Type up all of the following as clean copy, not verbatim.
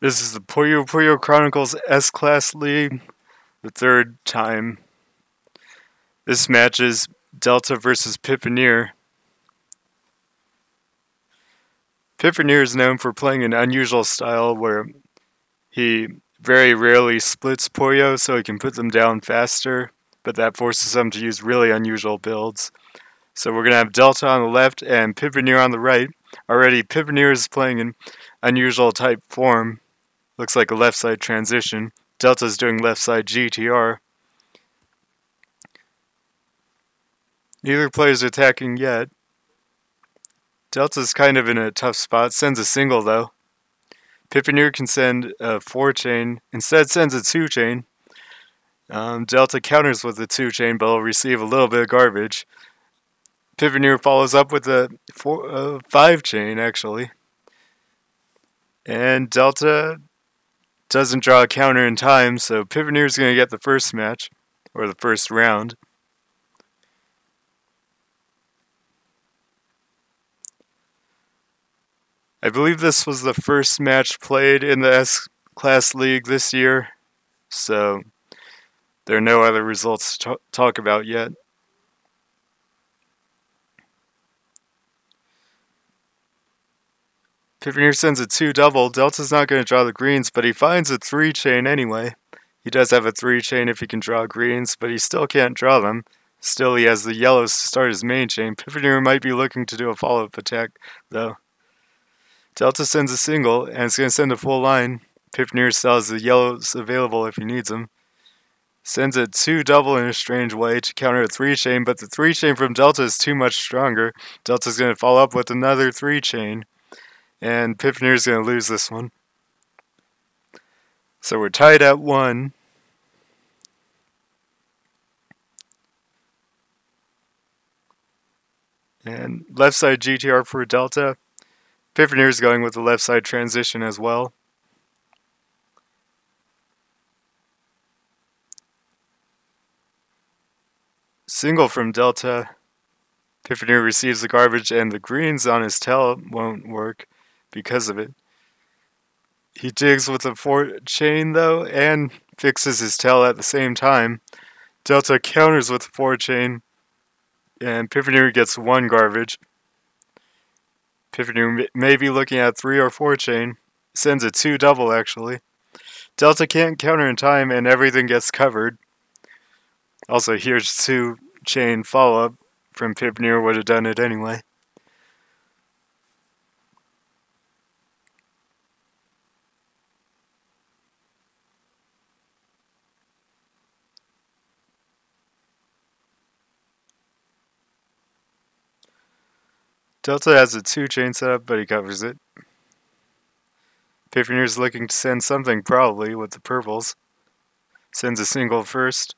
This is the Puyo Puyo Chronicles S-Class League, the third time. This match is Delta versus Pipponier. Pipponier is known for playing an unusual style where he very rarely splits Puyo so he can put them down faster, but that forces him to use really unusual builds. So we're going to have Delta on the left and Pipponier on the right. Already Pipponier is playing an unusual type form. Looks like a left side transition. Delta's doing left side GTR. Neither player's attacking yet. Delta's kind of in a tough spot. Sends a single though. Pipponier can send a 4-chain. Instead sends a 2-chain. Delta counters with a 2-chain but will receive a little bit of garbage. Pipponier follows up with a 5-chain actually. And Delta doesn't draw a counter in time, so Pipponier's going to get the first match, or the first round. I believe this was the first match played in the S-Class League this year, so there are no other results to talk about yet. Pipponier sends a 2-double. Delta's not going to draw the greens, but he finds a 3-chain anyway. He does have a 3-chain if he can draw greens, but he still can't draw them. Still, he has the yellows to start his main chain. Pipponier might be looking to do a follow-up attack, though. Delta sends a single, and it's going to send a full line. Pipponier still has the yellows available if he needs them. Sends a 2-double in a strange way to counter a 3-chain, but the 3-chain from Delta is too much stronger. Delta's going to follow up with another 3-chain. And Pipponier's going to lose this one. So we're tied at 1. And left side GTR for Delta. Pipponier's going with the left side transition as well. Single from Delta. Pipponier receives the garbage and the greens on his tail won't work because of it. He digs with a 4-chain though and fixes his tail at the same time. Delta counters with a 4-chain and Pipponier gets 1 garbage. Pipponier may be looking at 3 or 4-chain. Sends a 2-double actually. Delta can't counter in time and everything gets covered. Also here's 2-chain follow-up from Pipponier, would have done it anyway. Delta has a 2-chain setup, but he covers it. Pipponier's looking to send something probably with the purples. Sends a single first.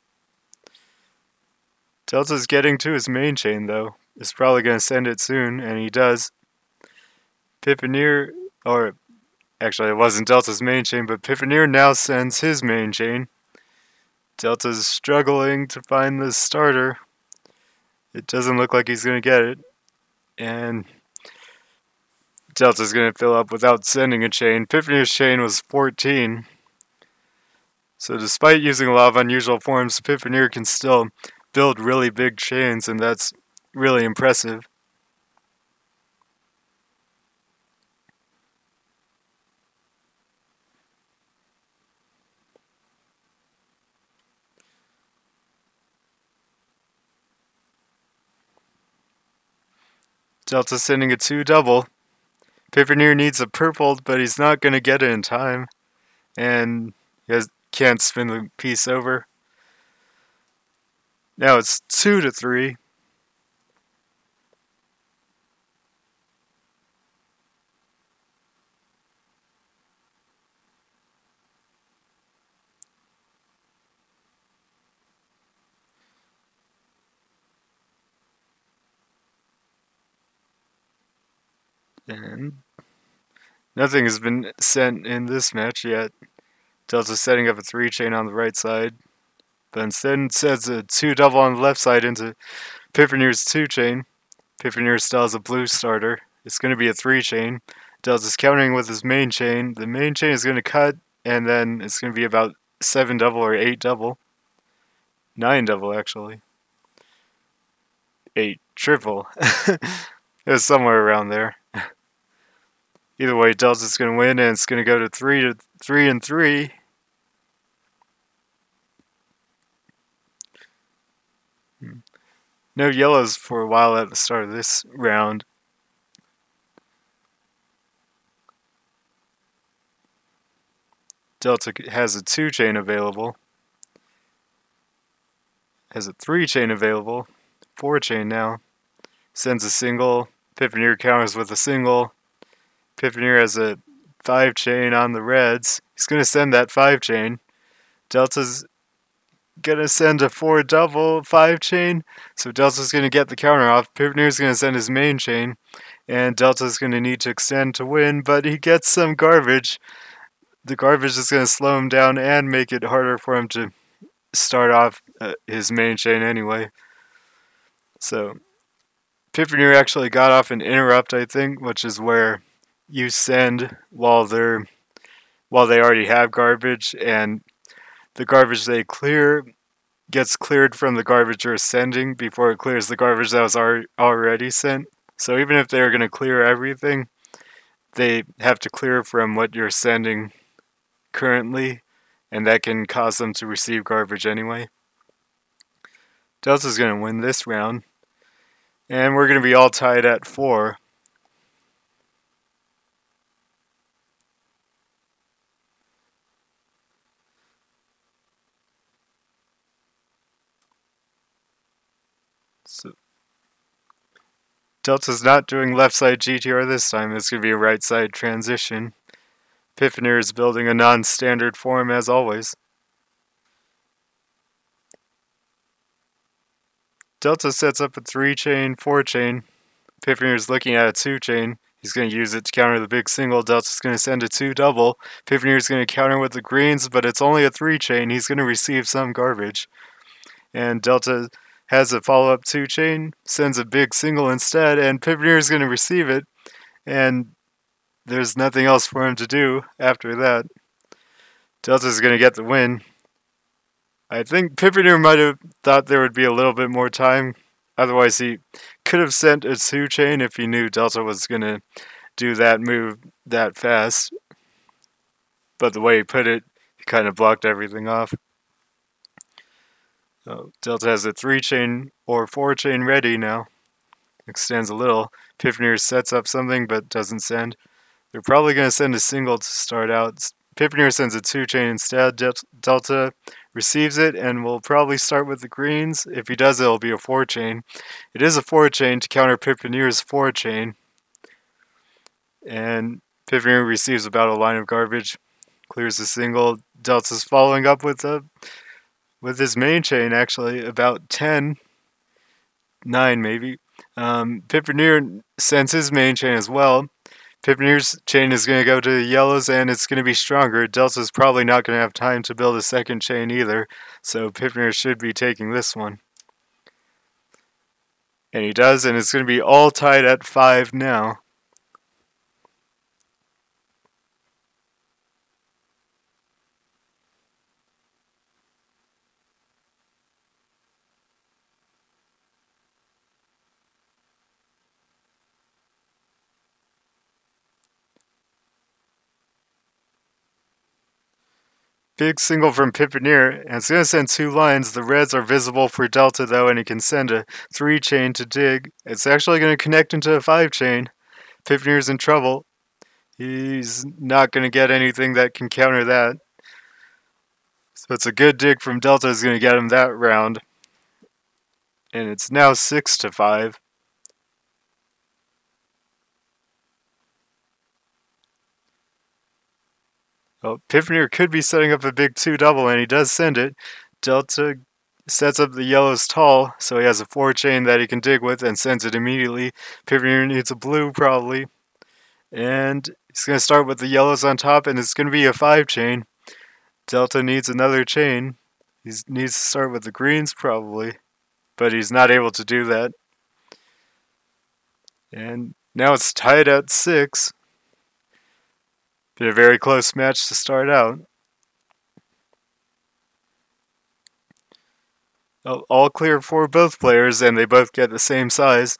Delta's getting to his main chain though. Is probably going to send it soon, and he does. Pipponier, or actually it wasn't Delta's main chain, but Pipponier now sends his main chain. Delta's struggling to find the starter. It doesn't look like he's going to get it. And Delta's going to fill up without sending a chain. Pipponier's chain was 14. So despite using a lot of unusual forms, Pipponier can still build really big chains, and that's really impressive. Delta sending a 2-double. Pipponier needs a purple, but he's not going to get it in time. And he can't spin the piece over. Now it's 2-3. And nothing has been sent in this match yet. Delta's setting up a 3-chain on the right side, but instead sends a 2-double on the left side into Pipponier's 2-chain. Pipponier still has a blue starter. It's going to be a 3-chain. Delta's countering with his main chain. The main chain is going to cut, and then it's going to be about 7 double or 8 double. 9 double, actually. 8 triple. It was somewhere around there. Either way, Delta's going to win, and it's going to go to 3 and 3. No yellows for a while at the start of this round. Delta has a 2 chain available. Has a 3 chain available. 4 chain now. Sends a single. Pipponier counters with a single. Pipponier has a 5 chain on the reds. He's going to send that 5 chain. Delta's going to send a 4 double 5 chain. So Delta's going to get the counter off. Pipponier's going to send his main chain. And Delta's going to need to extend to win, but he gets some garbage. The garbage is going to slow him down and make it harder for him to start off his main chain anyway. So Pipponier actually got off an interrupt, I think, which is where you send while they already have garbage, and the garbage they clear gets cleared from the garbage you're sending before it clears the garbage that was already sent. So even if they're going to clear everything, they have to clear from what you're sending currently, and that can cause them to receive garbage anyway. Delta's going to win this round, and we're going to be all tied at 4. So Delta's not doing left side GTR this time. It's going to be a right side transition. Pipponier is building a non-standard form as always. Delta sets up a 3 chain, 4 chain. Pipponier is looking at a 2 chain. He's going to use it to counter the big single. Delta's going to send a 2 double. Pipponier is going to counter with the greens, but it's only a 3 chain. He's going to receive some garbage. And Delta has a follow-up 2 chain, sends a big single instead, and Pipponier is going to receive it. And there's nothing else for him to do after that. Delta's going to get the win. I think Pipponier might have thought there would be a little bit more time. Otherwise, he could have sent a 2 chain if he knew Delta was going to do that move that fast. But the way he put it, he kind of blocked everything off. So Delta has a 3 chain or 4 chain ready now. Extends a little. Pipponier sets up something but doesn't send. They're probably going to send a single to start out. Pipponier sends a 2 chain instead. Delta receives it and will probably start with the greens. If he does, it'll be a 4 chain. It is a 4 chain to counter Pipponier's 4 chain. And Pipponier receives about a line of garbage. Clears the single. Delta's following up with his main chain, actually, about 10. 9 maybe. Pipponier sends his main chain as well. Pipponier's chain is going to go to the yellows, and it's going to be stronger. Delta's probably not going to have time to build a second chain either, so Pipponier should be taking this one. And he does, and it's going to be all tied at 5 now. Big single from Pipponier, and it's going to send 2 lines. The reds are visible for Delta, though, and he can send a 3 chain to dig. It's actually going to connect into a 5 chain. Pipponier's in trouble. He's not going to get anything that can counter that. So it's a good dig from Delta is going to get him that round. And it's now 6-5. Oh, Pipponier could be setting up a big 2 double, and he does send it. Delta sets up the yellows tall, so he has a 4 chain that he can dig with and sends it immediately. Pipponier needs a blue, probably. And he's going to start with the yellows on top, and it's going to be a 5 chain. Delta needs another chain. He needs to start with the greens, probably. But he's not able to do that. And now it's tied at 6. Been a very close match to start out. All clear for both players, and they both get the same size.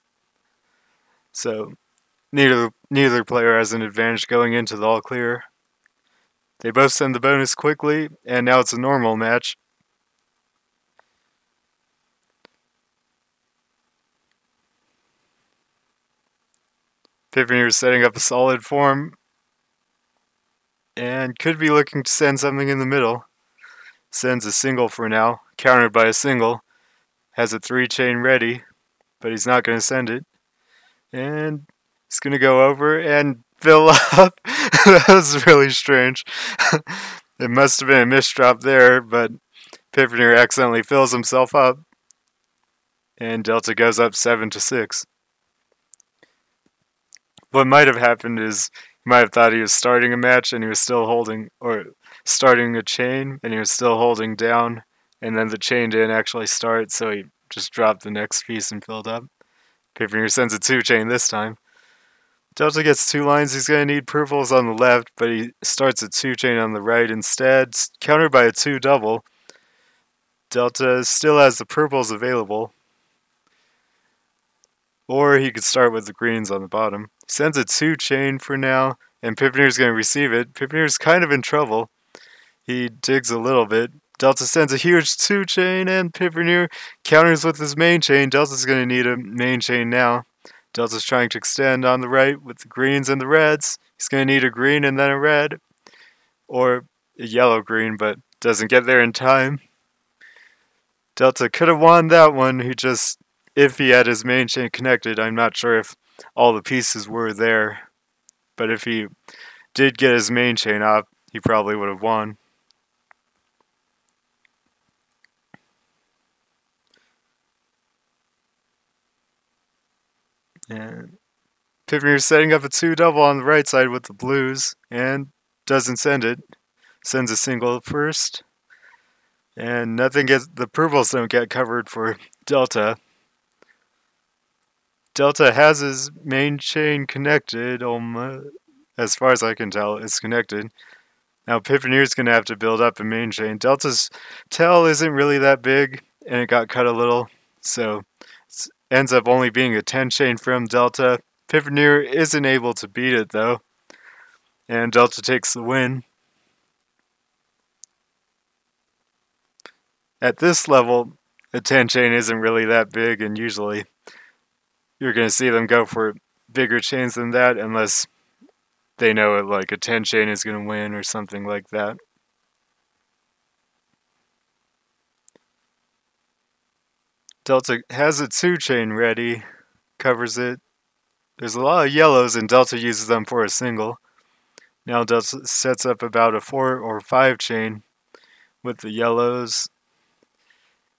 So neither player has an advantage going into the all clear. They both send the bonus quickly, and now it's a normal match. Pippy is setting up a solid form, and could be looking to send something in the middle. Sends a single for now, countered by a single. Has a 3-chain ready, but he's not going to send it. And he's going to go over and fill up. That was really strange. It must have been a misdrop there, but Pippy accidentally fills himself up. And Delta goes up 7-6. What might have happened is he might have thought he was starting a match and he was still holding, or starting a chain and he was still holding down, and then the chain didn't actually start, so he just dropped the next piece and filled up. Pippy sends a 2-chain this time. Delta gets 2 lines. He's going to need purples on the left, but he starts a 2-chain on the right instead, countered by a 2 double. Delta still has the purples available. Or he could start with the greens on the bottom. He sends a 2-chain for now, and Pippinier's going to receive it. Pippinier's kind of in trouble. He digs a little bit. Delta sends a huge 2-chain, and Pippinier counters with his main chain. Delta's going to need a main chain now. Delta's trying to extend on the right with the greens and the reds. He's going to need a green and then a red. Or a yellow-green, but doesn't get there in time. Delta could have won that one. If he had his main chain connected, I'm not sure if all the pieces were there. But if he did get his main chain up, he probably would have won. And Pippinier's setting up a 2 double on the right side with the blues and doesn't send it. Sends a single first. And the purples don't get covered for Delta. Delta has his main chain connected, as far as I can tell, it's connected. Now Pippinier's going to have to build up a main chain. Delta's tail isn't really that big, and it got cut a little, so it ends up only being a 10-chain from Delta. Pippinier isn't able to beat it, though, and Delta takes the win. At this level, a 10-chain isn't really that big, and usually you're going to see them go for bigger chains than that unless they know like a 10-chain is going to win or something like that. Delta has a 2-chain ready, covers it. There's a lot of yellows and Delta uses them for a single. Now Delta sets up about a 4 or 5 chain with the yellows.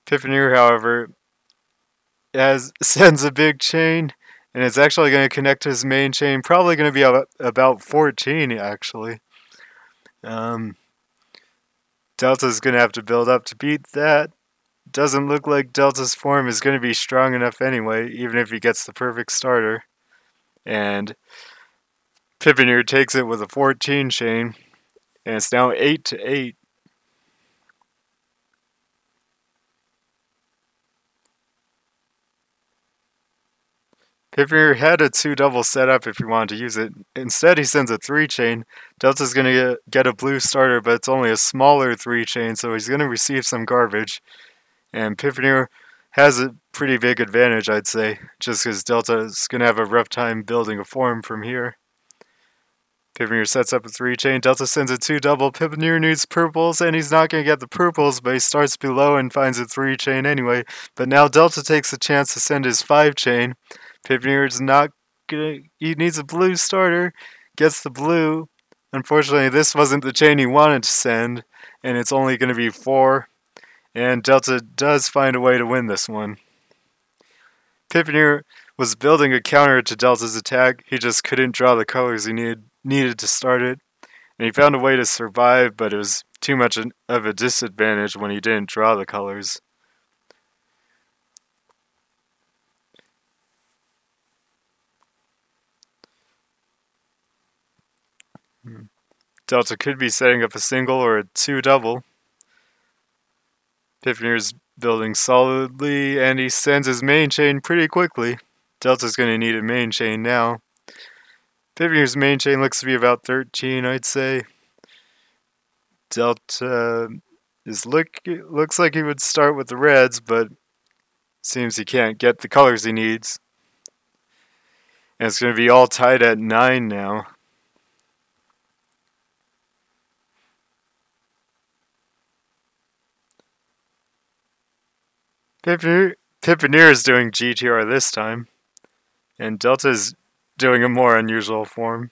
Pippinier, however, sends a big chain, and it's actually going to connect to his main chain. Probably going to be about 14, actually. Delta's going to have to build up to beat that. Doesn't look like Delta's form is going to be strong enough anyway, even if he gets the perfect starter. And Pippinier takes it with a 14 chain, and it's now 8-8. Pippinier had a 2 double set up if he wanted to use it. Instead, he sends a 3-chain. Delta's going to get a blue starter, but it's only a smaller 3-chain, so he's going to receive some garbage. And Pippinier has a pretty big advantage, I'd say, just because Delta's going to have a rough time building a form from here. Pippinier sets up a 3-chain. Delta sends a 2 double. Pippinier needs purples, and he's not going to get the purples, but he starts below and finds a 3-chain anyway. But now Delta takes a chance to send his 5-chain. Pippinier's not gonna. He needs a blue starter. Gets the blue. Unfortunately, this wasn't the chain he wanted to send, and it's only going to be 4. And Delta does find a way to win this one. Pippinier was building a counter to Delta's attack. He just couldn't draw the colors he needed to start it. And he found a way to survive, but it was too much of a disadvantage when he didn't draw the colors. Delta could be setting up a single or a 2-double. Pipponeer's building solidly, and he sends his main chain pretty quickly. Delta's going to need a main chain now. Pipponeer's main chain looks to be about 13, I'd say. Delta looks like he would start with the reds, but seems he can't get the colors he needs. And it's going to be all tied at 9 now. Pipponier is doing GTR this time, and Delta's doing a more unusual form.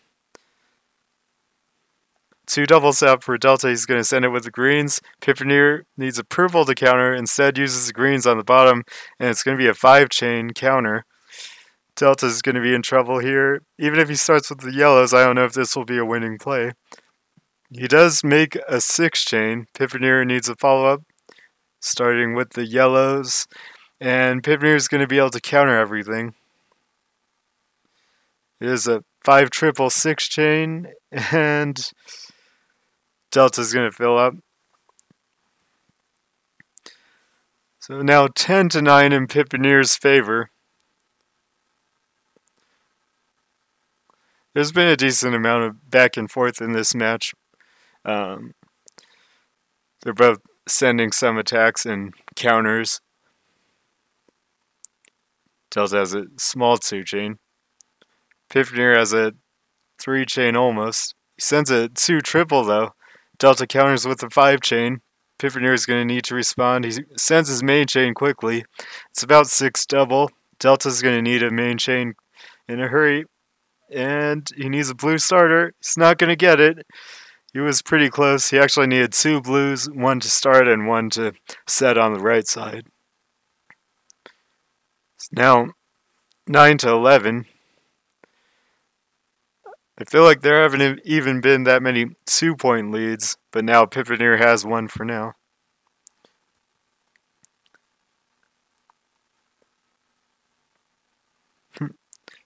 2 doubles out for Delta, he's going to send it with the greens. Pipponier needs a purple to counter, instead uses the greens on the bottom, and it's going to be a 5-chain counter. Delta's going to be in trouble here. Even if he starts with the yellows, I don't know if this will be a winning play. He does make a 6-chain. Pipponier needs a follow-up, starting with the yellows, and Pipponier is going to be able to counter everything. It is a 5-triple 6-chain, and Delta's going to fill up. So now 10-9 in Pipponier's favor. There's been a decent amount of back and forth in this match. They're both sending some attacks and counters. Delta has a small 2-chain. Pipponier has a 3-chain almost. He sends a 2-triple though. Delta counters with a 5-chain. Pipponier is going to need to respond. He sends his main chain quickly. It's about 6-double. Delta's going to need a main chain in a hurry. And he needs a blue starter. He's not going to get it. He was pretty close. He actually needed 2 blues, 1 to start and 1 to set on the right side. It's now 9-11. I feel like there haven't even been that many 2-point leads, but now Pipponier has one for now.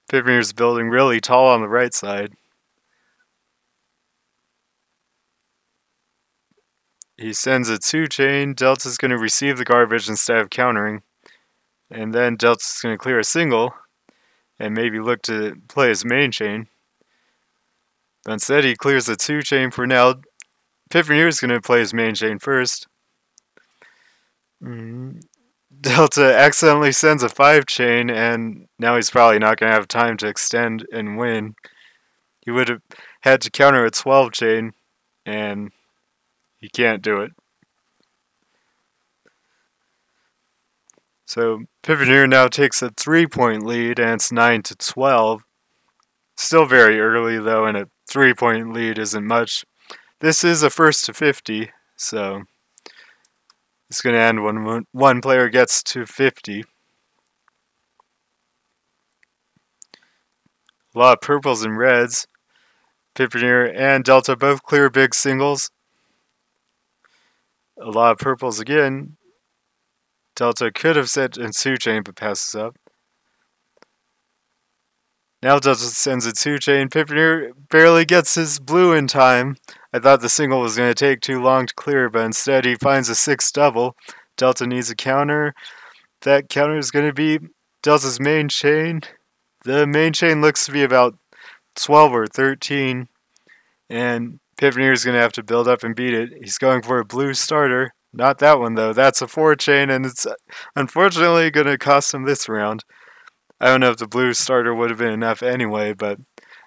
Pipponier's building really tall on the right side. He sends a 2-chain. Delta's going to receive the garbage instead of countering. And then Delta's going to clear a single and maybe look to play his main chain. But instead he clears a 2-chain for now. Pipponier is going to play his main chain first. Delta accidentally sends a 5-chain, and now he's probably not going to have time to extend and win. He would have had to counter a 12-chain, and he can't do it. So Pipponier now takes a 3-point lead, and it's 9-12. Still very early though, and a 3-point lead isn't much. This is a first to 50, so it's going to end when one player gets to 50. A lot of purples and reds. Pipponier and Delta both clear big singles. A lot of purples again. Delta could have sent a 2-chain but passes up. Now Delta sends a 2-chain. Pipponier barely gets his blue in time. I thought the single was going to take too long to clear, but instead he finds a 6-double. Delta needs a counter. That counter is going to be Delta's main chain. The main chain looks to be about 12 or 13. And Pipponier is going to have to build up and beat it. He's going for a blue starter. Not that one though. That's a 4-chain, and it's unfortunately going to cost him this round. I don't know if the blue starter would have been enough anyway, but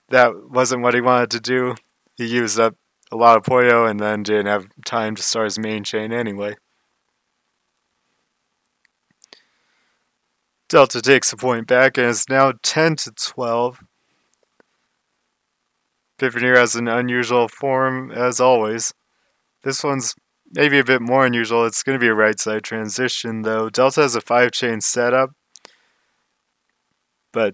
that wasn't what he wanted to do. He used up a lot of Puyo and then didn't have time to start his main chain anyway. Delta takes a point back and is now 10-12. Pipponier has an unusual form as always. This one's maybe a bit more unusual. It's going to be a right side transition though. Delta has a 5-chain setup. But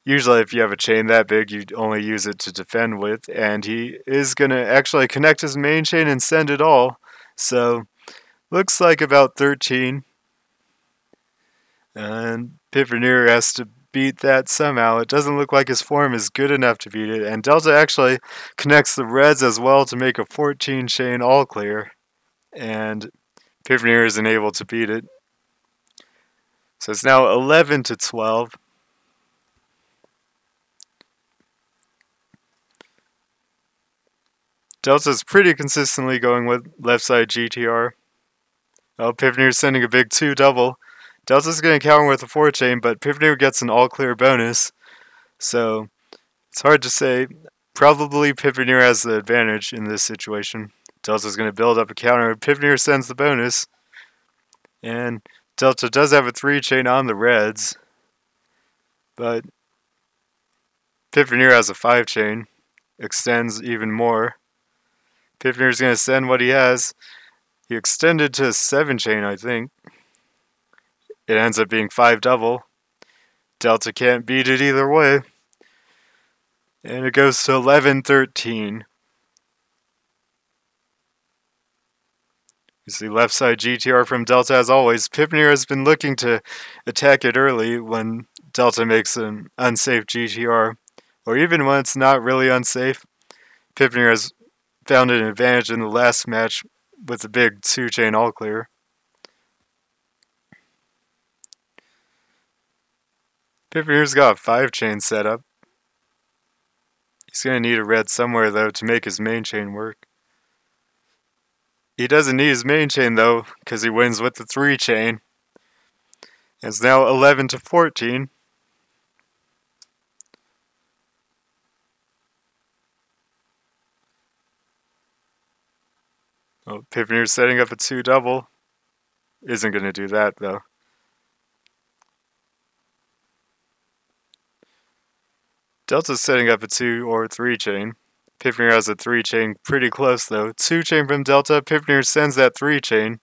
usually if you have a chain that big, you only use it to defend with. And he is going to actually connect his main chain and send it all. So, looks like about 13. And Pipponier has to beat that somehow. It doesn't look like his form is good enough to beat it, and Delta actually connects the reds as well to make a 14 chain all clear, and Pippneer isn't able to beat it. So it's now 11 to 12. Delta's pretty consistently going with left side GTR. Oh, Pippneer's sending a big 2 double. Delta's going to counter with a 4 chain, but Pippneer gets an all clear bonus. So it's hard to say. Probably Pippneer has the advantage in this situation. Delta's going to build up a counter. Pippneer sends the bonus. And Delta does have a 3 chain on the reds. But Pippneer has a 5 chain. Extends even more. Pippneer's going to send what he has. He extended to a 7 chain, I think. It ends up being 5 double. Delta can't beat it either way. And it goes to 11-13. You see left side GTR from Delta as always. Pippneer has been looking to attack it early when Delta makes an unsafe GTR. Or even when it's not really unsafe. Pippneer has found an advantage in the last match with a big 2 chain all clear. Pippneer's got a 5 chain set up. He's going to need a red somewhere though to make his main chain work. He doesn't need his main chain though because he wins with the 3 chain. It's now 11-14. Oh, Pippneer's setting up a 2 double. Isn't going to do that though. Delta's setting up a 2 or 3 chain. Pippneer has a 3 chain pretty close though. 2 chain from Delta. Pippneer sends that 3 chain.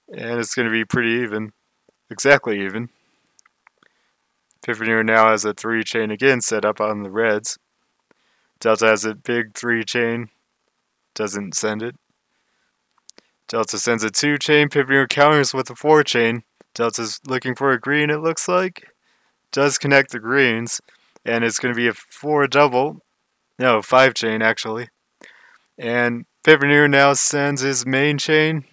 And it's going to be pretty even. Exactly even. Pippneer now has a 3 chain again set up on the reds. Delta has a big 3 chain. Doesn't send it. Delta sends a 2 chain. Pippneer counters with a 4 chain. Delta's looking for a green, it looks like. Does connect the greens. And it's going to be a 4 double. No, 5 chain actually. And Pippneer now sends his main chain.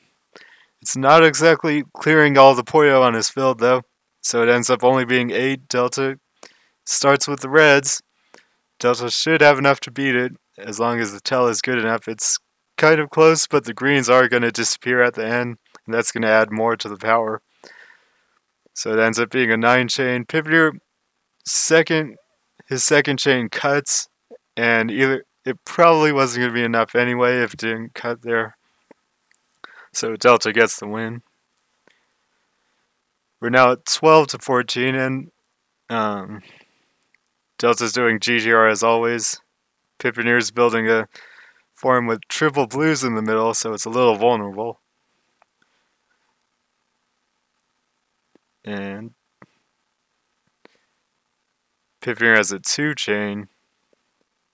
It's not exactly clearing all the Puyo on his field though. So it ends up only being 8. Delta starts with the reds. Delta should have enough to beat it as long as the tell is good enough. It's kind of close, but the greens are going to disappear at the end. And that's going to add more to the power. So it ends up being a 9 chain. Pippneer his second chain cuts, and it probably wasn't going to be enough anyway if it didn't cut there. So Delta gets the win. We're now at 12-14, and Delta's doing GTR as always. Pippneer's building a form with triple blues in the middle, so it's a little vulnerable. And Pippneer has a 2 chain,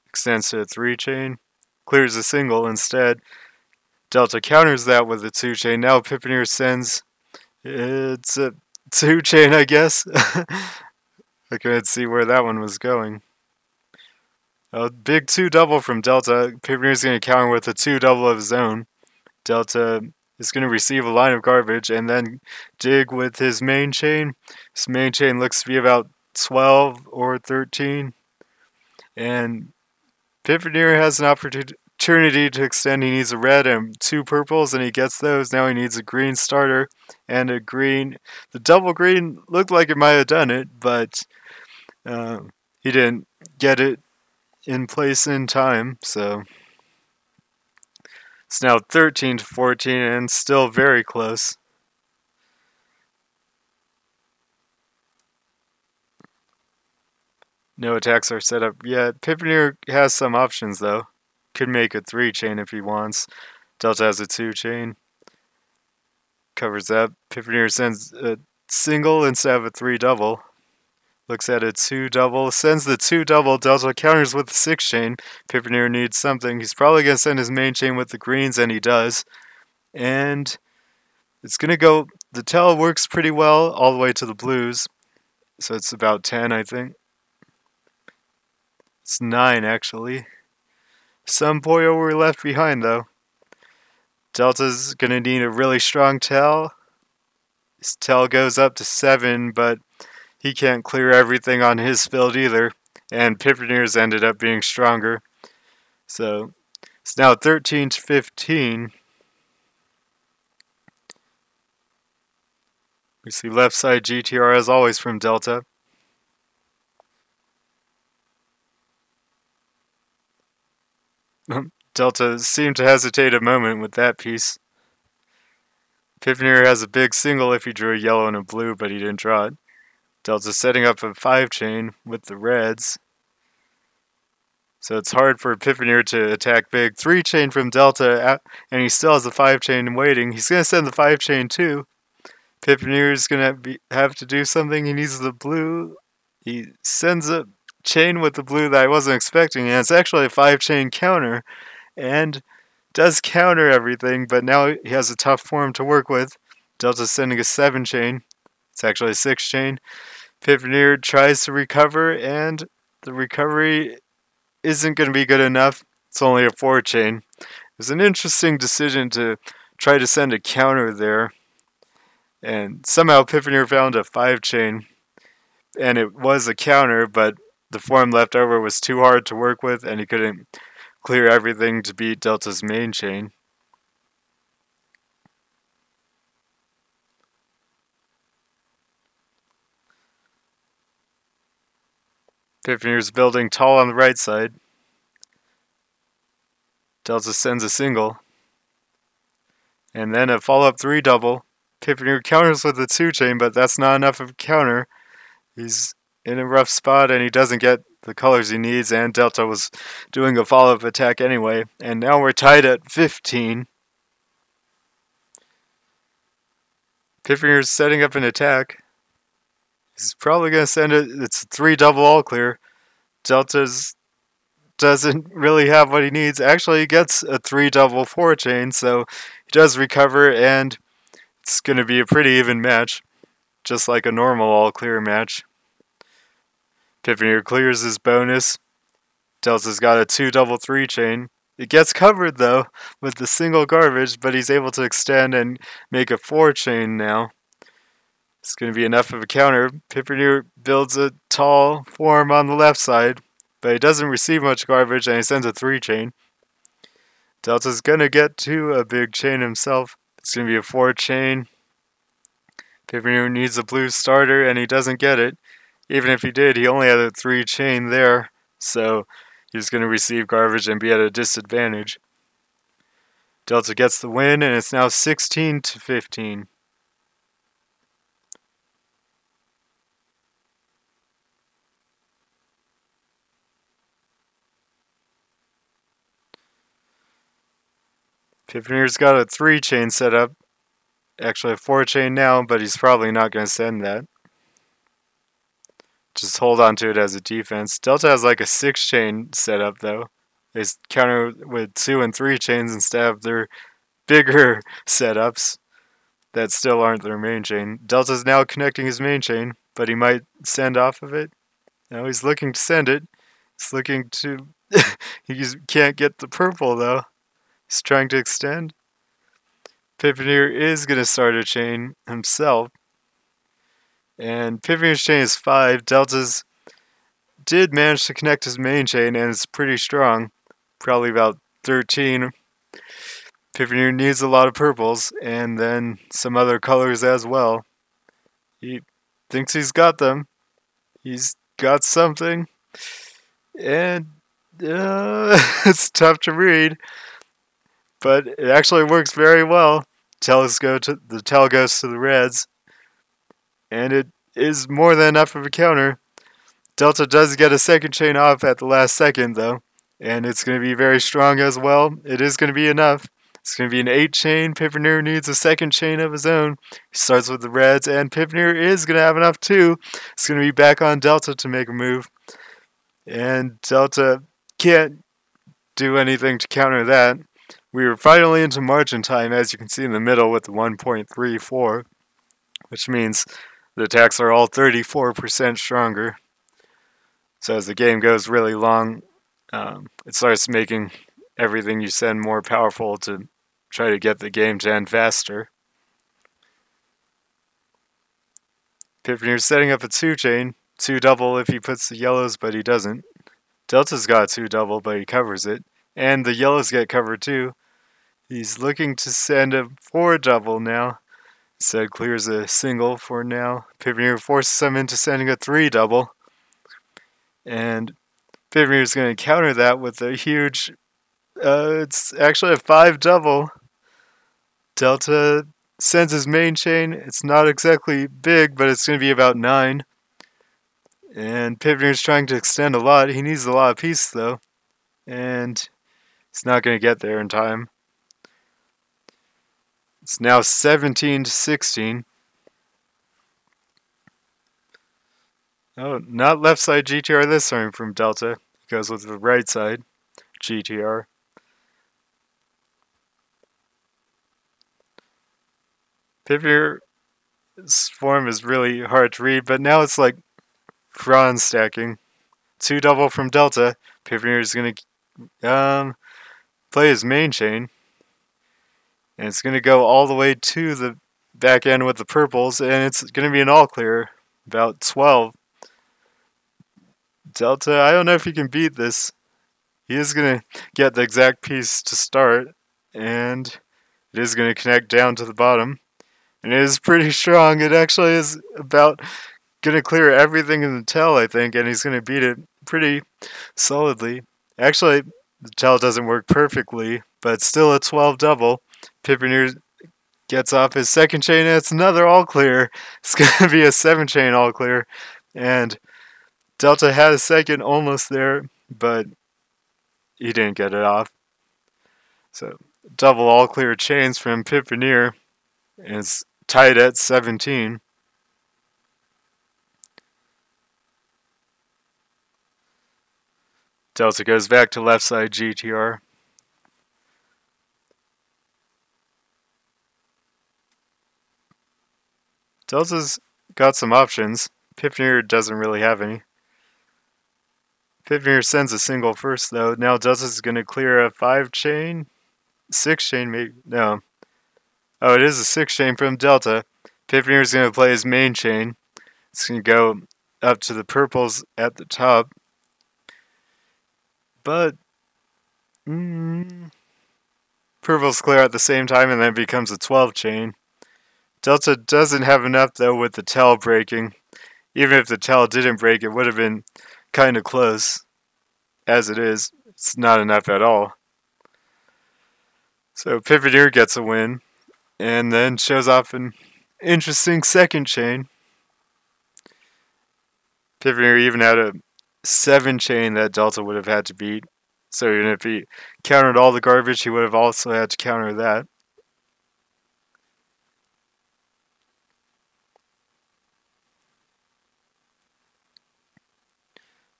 extends to a 3 chain, clears a single instead. Delta counters that with a 2 chain. Now Pippneer sends, it's a 2 chain, I guess. I couldn't see where that one was going. A big 2 double from Delta. Pippneer's going to counter with a 2 double of his own. Delta is going to receive a line of garbage and then dig with his main chain. His main chain looks to be about 12 or 13. And Pippneer has an opportunity to extend. He needs a red and 2 purples, and he gets those. Now he needs a green starter and a green. The double green looked like it might have done it, but he didn't get it in place in time, so it's now 13-14 and still very close. No attacks are set up yet. Pippneer has some options though. Could make a 3 chain if he wants. Delta has a 2 chain. Covers that. Pippneer sends a single instead of a 3 double. Looks at a 2 double. Sends the 2 double. Delta counters with the 6 chain. Pippneer needs something. He's probably going to send his main chain with the greens, and he does. And it's going to go. The tell works pretty well all the way to the blues. So it's about 10, I think. It's 9, actually. Some Puyo were left behind, though. Delta's gonna need a really strong tail. His tail goes up to 7, but he can't clear everything on his field either. And Pippinier's ended up being stronger. So it's now 13 to 15. We see left side GTR as always from Delta. Delta seemed to hesitate a moment with that piece. Pippy has a big single if he drew a yellow and a blue, but he didn't draw it. Delta's setting up a 5-chain with the reds. So it's hard for Pippy to attack big. 3-chain from Delta, and he still has a 5-chain waiting. He's going to send the 5-chain too. Pippy is going to have to do something. He needs the blue. He sends a chain with the blue that I wasn't expecting, and it's actually a 5-chain counter. And does counter everything, but now he has a tough form to work with. Delta's sending a 7-chain. It's actually a 6-chain. Pippy tries to recover, and the recovery isn't going to be good enough. It's only a 4-chain. It was an interesting decision to try to send a counter there. And somehow Pippy found a 5-chain. And it was a counter, but the form left over was too hard to work with, and he couldn't clear everything to beat Delta's main chain. Pippinier's building tall on the right side. Delta sends a single. And then a follow-up 3 double. Pippinier counters with a 2-chain, but that's not enough of a counter. He's in a rough spot and he doesn't get the colors he needs, and Delta was doing a follow-up attack anyway. And now we're tied at 15. Pippinier's setting up an attack. He's probably going to send it. It's a 3 double all clear. Delta's doesn't really have what he needs. Actually, he gets a 3 double 4-chain, so he does recover, and it's going to be a pretty even match, just like a normal all clear match. Pippy clears his bonus. Delta's got a 2 double 3-chain. It gets covered though with the single garbage, but he's able to extend and make a 4-chain now. It's going to be enough of a counter. Pippy builds a tall form on the left side, but he doesn't receive much garbage, and he sends a 3-chain. Delta's going to get to a big chain himself. It's going to be a 4-chain. Pippy needs a blue starter, and he doesn't get it. Even if he did, he only had a 3-chain there, so he's going to receive garbage and be at a disadvantage. Delta gets the win, and it's now 16 to 15. Pippinier's got a 3-chain set up. Actually a 4-chain now, but he's probably not going to send that. Just hold on to it as a defense. Delta has like a 6-chain set up though. They counter with 2 and 3 chains instead of their bigger setups that still aren't their main chain. Delta's now connecting his main chain, but he might send off of it. Now he's looking to send it. He's looking to... he can't get the purple though. He's trying to extend. Pippinier is going to start a chain himself. And Pippinier's chain is 5. Delta's did manage to connect his main chain, and it's pretty strong. Probably about 13. Pippinier needs a lot of purples, and then some other colors as well. He thinks he's got them. He's got something. And it's tough to read. But it actually works very well. The tail goes to the reds. And it is more than enough of a counter. Delta does get a 2nd chain off at the last second, though. And it's going to be very strong as well. It is going to be enough. It's going to be an 8-chain. Pippinier needs a 2nd chain of his own. He starts with the reds, and Pippinier is going to have enough too. It's going to be back on Delta to make a move. And Delta can't do anything to counter that. We were finally into margin time, as you can see in the middle with the 1.34, which means The attacks are all 34% stronger. So as the game goes really long, it starts making everything you send more powerful to try to get the game to end faster. Pippinier's setting up a 2-chain, 2 double if he puts the yellows, but he doesn't. Delta's got 2 double, but he covers it. And the yellows get covered too. He's looking to send a 4 double now. Instead clears a single for now. Pippinier forces him into sending a 3 double. And Pippinier's going to counter that with a huge, it's actually a 5 double. Delta sends his main chain. It's not exactly big, but it's going to be about 9. And Pippinier's trying to extend a lot. He needs a lot of pieces though. And he's not going to get there in time. It's now 17-16. Oh, not left side GTR this time from Delta. He goes with the right side GTR. Pippinier's form is really hard to read, but now it's like Franz stacking. 2 double from Delta. Pippinier's going to play his main chain. And it's going to go all the way to the back end with the purples, and it's going to be an all clear, about 12. Delta, I don't know if he can beat this. He is going to get the exact piece to start, and it is going to connect down to the bottom. And it is pretty strong. It actually is about going to clear everything in the tell, I think, and he's going to beat it pretty solidly. Actually, the tell doesn't work perfectly, but it's still a 12 double. Pippinier gets off his second chain, and it's another all clear. It's going to be a 7-chain all clear. And Delta had a second almost there, but he didn't get it off. So, double all clear chains from Pippinier. And it's tied at 17. Delta goes back to left side GTR. Delta's got some options. Pippinier doesn't really have any. Pippinier sends a single first though. Now Delta's going to clear a 5-chain? 6-chain maybe? No. Oh, it is a 6-chain from Delta. Pippinier's going to play his main chain. It's going to go up to the purples at the top. But purples clear at the same time and then it becomes a 12-chain. Delta doesn't have enough though with the tell breaking. Even if the tell didn't break, it would have been kind of close. As it is, it's not enough at all. So Pippinier gets a win, and then shows off an interesting 2nd-chain. Pippinier even had a 7-chain that Delta would have had to beat. So even if he countered all the garbage, he would have also had to counter that.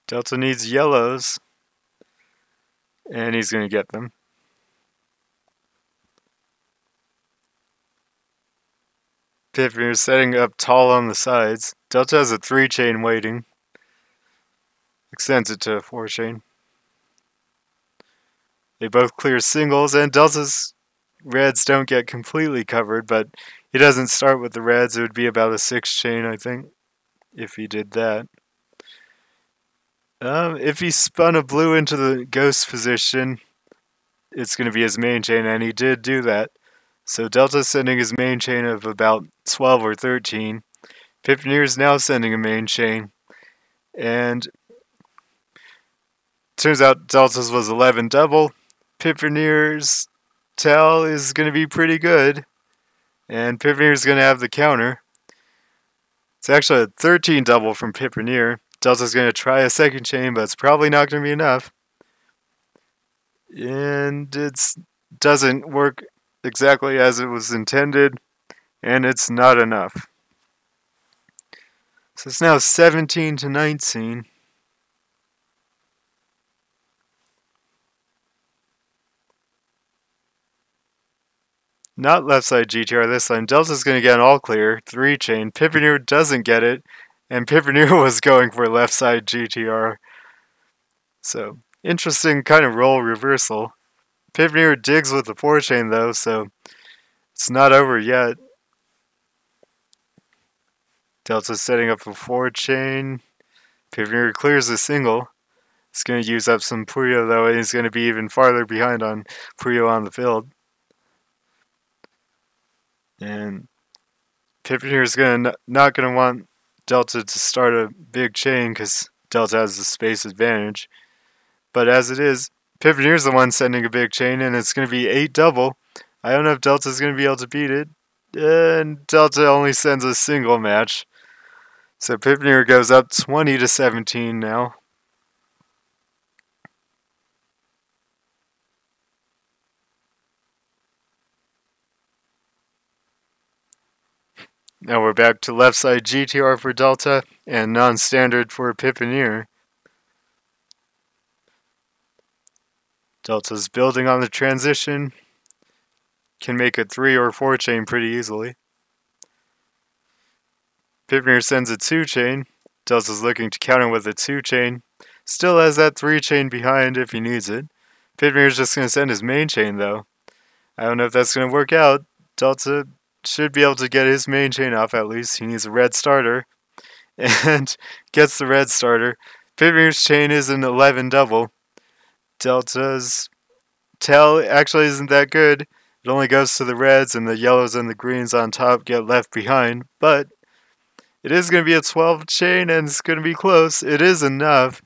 Delta needs yellows, and he's going to get them. Pippinier setting up tall on the sides. Delta has a 3-chain waiting. Extends it to a 4-chain. They both clear singles, and Delta's reds don't get completely covered, but he doesn't start with the reds. It would be about a 6-chain, I think, if he did that. If he spun a blue into the ghost position, it's going to be his main chain, and he did do that. So Delta's sending his main chain of about 12 or 13. Pippinier's now sending a main chain. And turns out Delta's was 11 double. Pippinier's tell is going to be pretty good. And Pippinier's going to have the counter. It's actually a 13 double from Pippinier. Delta's going to try a 2nd-chain, but it's probably not going to be enough. And it doesn't work exactly as it was intended, and it's not enough. So it's now 17-19. not left side GTR this time. Delta's going to get an all clear, 3 chain. Pippinier doesn't get it, and Pippinier was going for left side GTR. So, interesting kind of role reversal. Pippinier digs with the 4 chain though, so it's not over yet. Delta's setting up a 4 chain. Pippinier clears a single. He's going to use up some Puyo though, and he's going to be even farther behind on Puyo on the field. And Pippinier is not going to want Delta to start a big chain because Delta has the space advantage. But as it is, Pippinier's the one sending a big chain, and it's going to be 8 double. I don't know if Delta's going to be able to beat it. And Delta only sends a single match. So Pippinier goes up 20-17 now. Now we're back to left side GTR for Delta and non-standard for Pippinier. Delta's building on the transition. Can make a 3 or 4 chain pretty easily. Pippinier sends a 2 chain. Delta's looking to counter with a 2 chain. Still has that 3 chain behind if he needs it. Pippinier's just going to send his main chain though. I don't know if that's going to work out. Delta should be able to get his main chain off at least. He needs a red starter. And gets the red starter. Pippinier's chain is an 11 double. Delta's tail actually isn't that good. It only goes to the reds, and the yellows and the greens on top get left behind. But it is going to be a 12 chain, and it's going to be close. It is enough.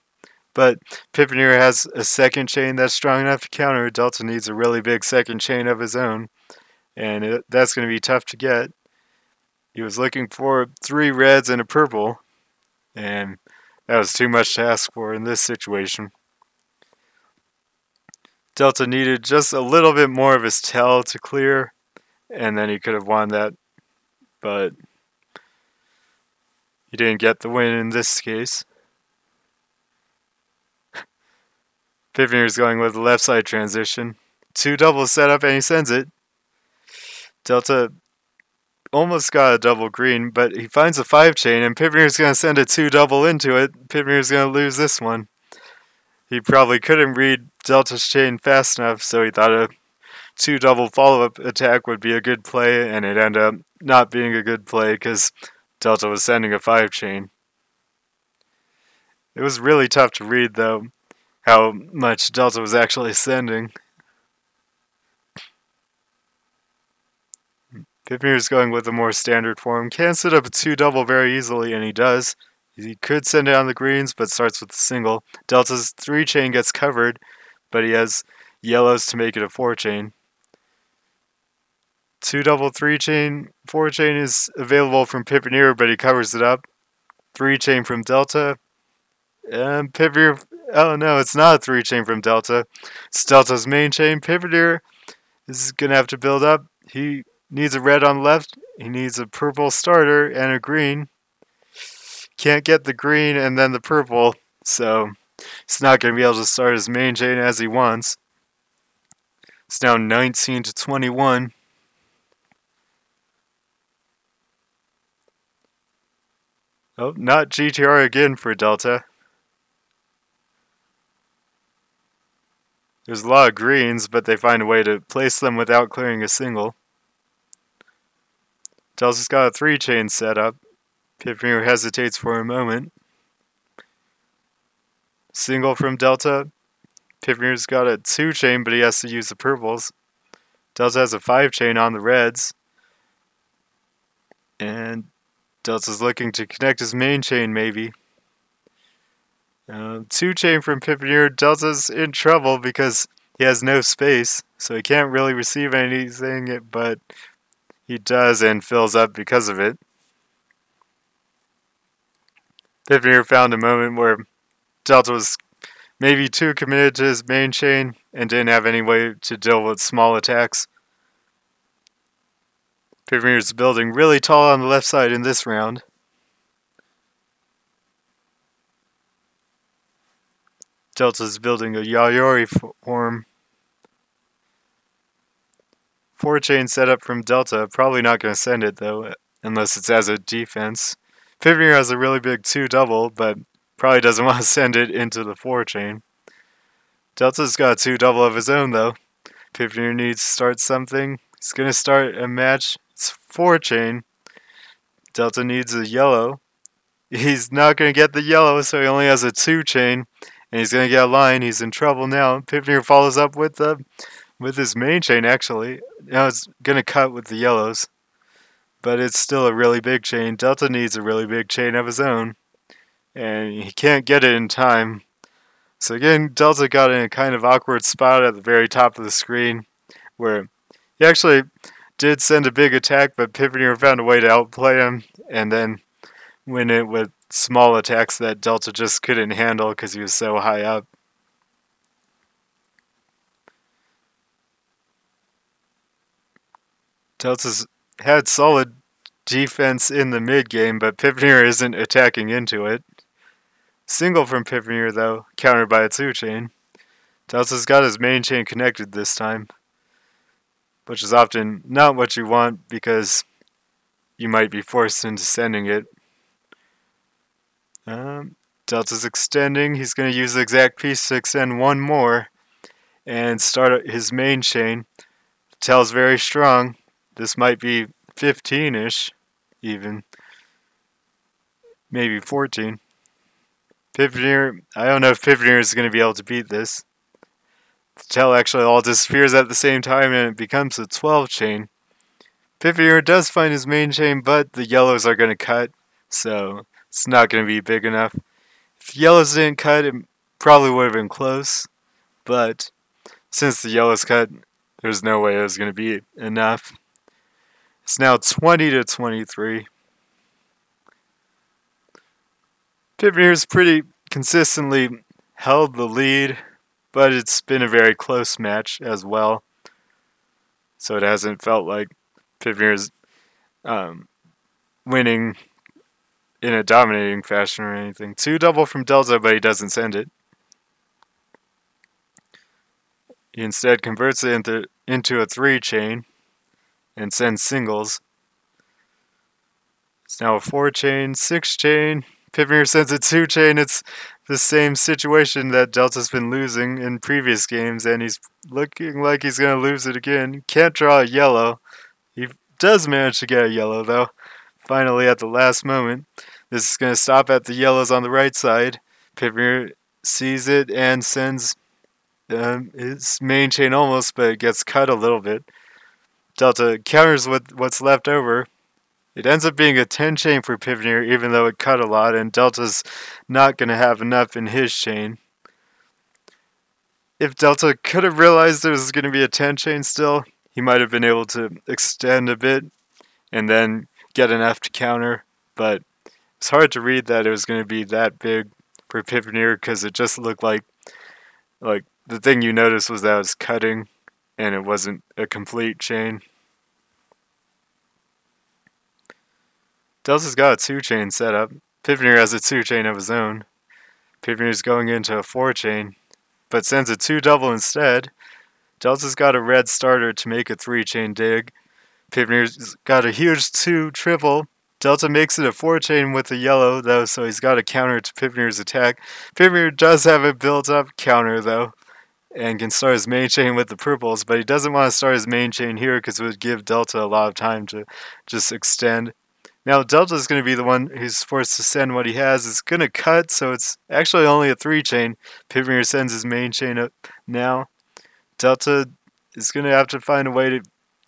But Pippinier has a second chain that's strong enough to counter. Delta needs a really big second chain of his own. And that's going to be tough to get. He was looking for 3 reds and a purple. And that was too much to ask for in this situation. Delta needed just a little bit more of his tail to clear, and then he could have won that, but he didn't get the win in this case. Pippinier's going with the left side transition. 2 double setup, and he sends it. Delta almost got a double green, but he finds a 5 chain, and Pippinier's going to send a 2 double into it. Pippinier's going to lose this one. He probably couldn't read Delta's chain fast enough, so he thought a 2 double follow-up attack would be a good play, and it ended up not being a good play because Delta was sending a 5 chain. It was really tough to read, though, how much Delta was actually sending. Pippinier's going with a more standard form. Can set up a 2 double very easily, and he does. He could send it on the greens, but starts with a single. Delta's 3 chain gets covered, but he has yellows to make it a 4 chain. 2 double 3 chain, 4 chain is available from Pippinier, but he covers it up. 3 chain from Delta. And Pippinier, oh no, it's not a 3 chain from Delta. It's Delta's main chain. Pippinier is going to have to build up. He needs a red on the left. He needs a purple starter and a green. Can't get the green and then the purple, so he's not going to be able to start his main chain as he wants. It's now 19-21. Oh, not GTR again for Delta. There's a lot of greens, but they find a way to place them without clearing a single. Delta's got a 3 chain set up. Pippinier hesitates for a moment. Single from Delta. Pippinier's got a 2 chain, but he has to use the purples. Delta has a 5 chain on the reds. And Delta's looking to connect his main chain, maybe. 2 chain from Pippinier. Delta's in trouble because he has no space, so he can't really receive anything, but he does and fills up because of it. Pippinier found a moment where Delta was maybe too committed to his main chain and didn't have any way to deal with small attacks. Pippinier's building really tall on the left side in this round. Delta's building a Yayori form. 4-chain setup from Delta. Probably not going to send it though, unless it's as a defense. Pippy has a really big 2-double, but probably doesn't want to send it into the 4-chain. Delta's got a 2-double of his own though. Pippy needs to start something. He's going to start a match. It's 4-chain. Delta needs a yellow. He's not going to get the yellow, so he only has a 2-chain. And he's going to get a line. He's in trouble now. Pippy follows up with his main chain, actually. Now it's going to cut with the yellows. But it's still a really big chain. Delta needs a really big chain of his own. And he can't get it in time. So again, Delta got in a kind of awkward spot at the very top of the screen, where he actually did send a big attack, but Pippy found a way to outplay him, and then win it with small attacks that Delta just couldn't handle because he was so high up. Delta's had solid defense in the mid game, but Pippy isn't attacking into it. Single from Pippy though, countered by a 2-chain. Delta's got his main chain connected this time, which is often not what you want because you might be forced into sending it. Delta's extending. He's going to use the exact piece to extend one more and start his main chain. The tail's very strong. This might be 15-ish, even. Maybe 14. Pippy, I don't know if Pippy is going to be able to beat this. The tail actually all disappears at the same time and it becomes a 12-chain. Pippy does find his main chain, but the yellows are going to cut, so it's not going to be big enough. If yellows didn't cut, it probably would have been close, but since the yellows cut, there's no way it was going to be enough. It's now 20-23. Pippy's pretty consistently held the lead, but it's been a very close match as well. So it hasn't felt like Pippy's winning in a dominating fashion or anything. 2-double from Delta, but he doesn't send it. He instead converts it into a 3-chain and sends singles. It's now a 4-chain, 6-chain. Pippy sends a 2-chain. It's the same situation that Delta's been losing in previous games, and he's looking like he's going to lose it again. Can't draw a yellow. He does manage to get a yellow, though. Finally, at the last moment. This is going to stop at the yellows on the right side. Pippy sees it and sends his main chain almost, but it gets cut a little bit. Delta counters with what's left over. It ends up being a 10-chain for Pippy, even though it cut a lot, and Delta's not going to have enough in his chain. If Delta could have realized there was going to be a 10-chain still, he might have been able to extend a bit and then get enough to counter, but it's hard to read that it was going to be that big for Pippy because it just looked like the thing you noticed was that it was cutting and it wasn't a complete chain. Delta's got a 2-chain setup. Pippy has a 2-chain of his own. Pippy's going into a 4-chain, but sends a 2-double instead. Delta's got a red starter to make a 3-chain dig. Pippy's got a huge 2-triple. Delta makes it a 4-chain with a yellow, though, so he's got a counter to Pippy's attack. Pippy does have a built-up counter, though, and can start his main chain with the purples, but he doesn't want to start his main chain here because it would give Delta a lot of time to just extend. Now, Delta's going to be the one who's forced to send what he has. It's going to cut, so it's actually only a 3-chain. Pippy sends his main chain up now. Delta is going to have to find a way to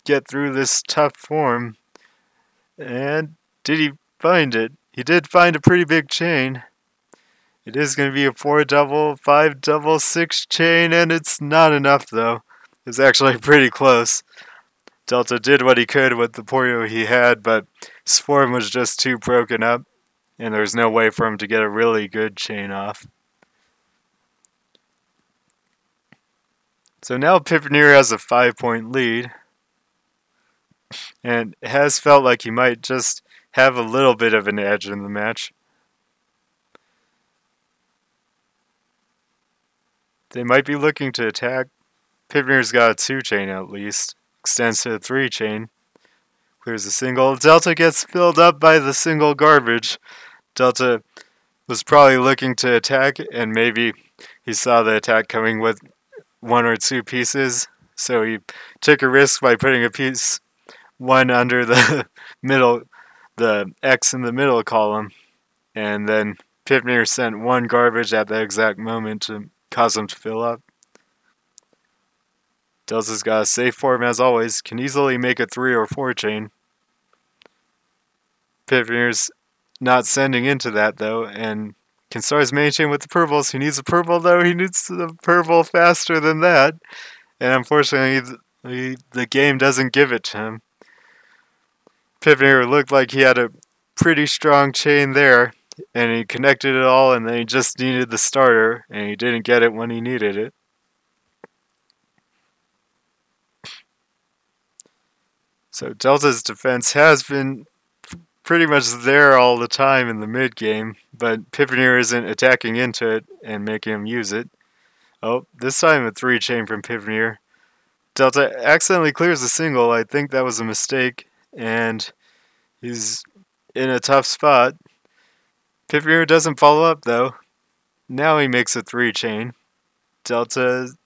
get through this tough form. And did he find it? He did find a pretty big chain. It is going to be a 4-double, 5-double, 6-chain, and it's not enough, though. It's actually pretty close. Delta did what he could with the Puyo he had, but his form was just too broken up, and there was no way for him to get a really good chain off. So now Pippy has a 5-point lead, and it has felt like he might just have a little bit of an edge in the match. They might be looking to attack. Pippy's got a 2-chain at least. extends to a 3 chain. Clears a single. Delta gets filled up by the single garbage. Delta was probably looking to attack, and maybe he saw the attack coming with 1 or 2 pieces, so he took a risk by putting a piece 1 under the middle, the X in the middle column, and then Pippy sent 1 garbage at the exact moment to cause him to fill up. Delta's got a safe form as always, can easily make a 3 or 4 chain. Pippy's not sending into that though, and can start his main chain with the purples. He needs a purple though, he needs the purple faster than that. And unfortunately, the game doesn't give it to him. Pippy looked like he had a pretty strong chain there, and he connected it all, and then he just needed the starter, and he didn't get it when he needed it. So Delta's defense has been pretty much there all the time in the mid game, but Pippy isn't attacking into it and making him use it. Oh, this time a 3 chain from Pippy. Delta accidentally clears a single. I think that was a mistake, and he's in a tough spot. Pippy doesn't follow up though. Now he makes a 3 chain. Delta's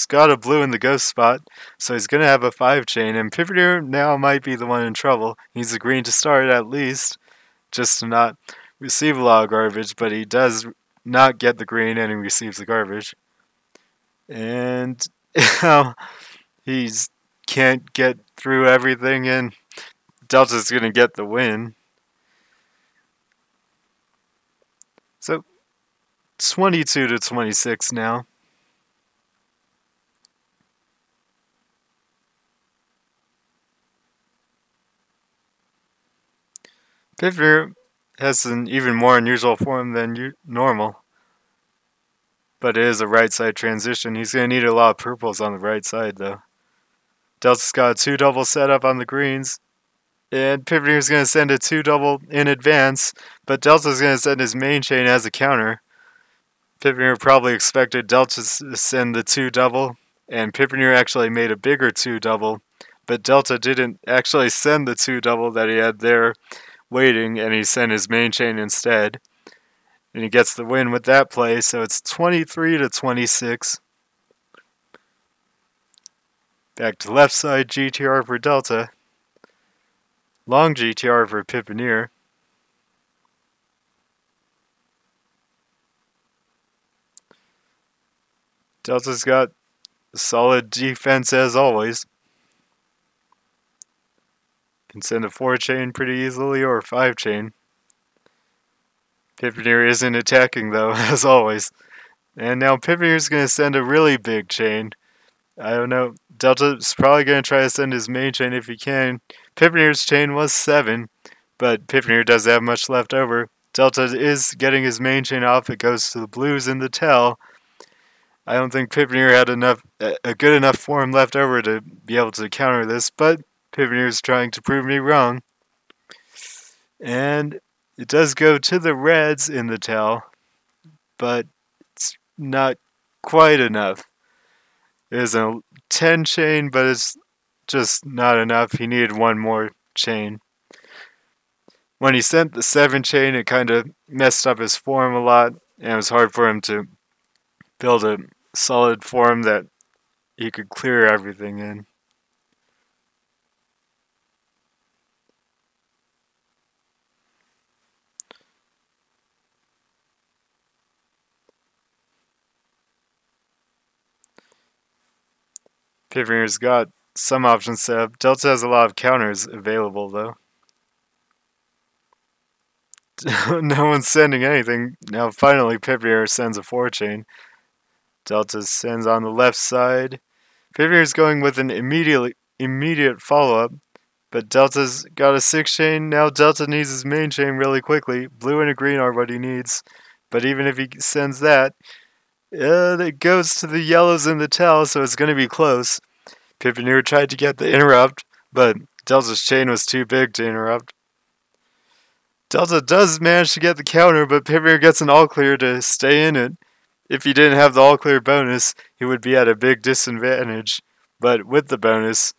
got a blue in the ghost spot, so he's going to have a 5 chain, and Pippy now might be the one in trouble. He needs a green to start at least, just to not receive a lot of garbage, but he does not get the green and he receives the garbage. And now he can't get through everything, and Delta's going to get the win. So 22 to 26 now. Pippy has an even more unusual form than normal, but it is a right side transition. He's going to need a lot of purples on the right side though. Delta's got a 2 double setup on the greens, and Pippy is going to send a 2 double in advance, but Delta's going to send his main chain as a counter. Pippy probably expected Delta to send the 2 double, and Pippy actually made a bigger 2 double, but Delta didn't actually send the 2 double that he had there waiting, and he sent his main chain instead. And he gets the win with that play, so it's 23 to 26. Back to left side GTR for Delta. Long GTR for Pippy. Delta's got solid defense as always. Can send a 4 chain pretty easily or a 5 chain. Pippy isn't attacking though, as always. And now Pippy is going to send a really big chain. I don't know. Delta's probably going to try to send his main chain if he can. Pippy's chain was 7, but Pippy doesn't have much left over. Delta is getting his main chain off. It goes to the blues in the tail. I don't think Pippy had a good enough form left over to be able to counter this, but Pippy is trying to prove me wrong. And it does go to the reds in the tail, but it's not quite enough. It is a 10 chain, but it's just not enough. He needed 1 more chain. When he sent the 7 chain, it kind of messed up his form a lot, and it was hard for him to build a solid form that he could clear everything in. Pippy's got some options set up. Delta has a lot of counters available though. No one's sending anything. Now finally Pippy sends a 4 chain. Delta sends on the left side. Pippy is going with an immediate follow-up, but Delta's got a 6 chain. Now Delta needs his main chain really quickly. Blue and a green are what he needs, but even if he sends that, it goes to the yellows in the tail, so it's going to be close. Pippy tried to get the interrupt, but Delta's chain was too big to interrupt. Delta does manage to get the counter, but Pippy gets an all-clear to stay in it. If he didn't have the all-clear bonus, he would be at a big disadvantage. But with the bonus,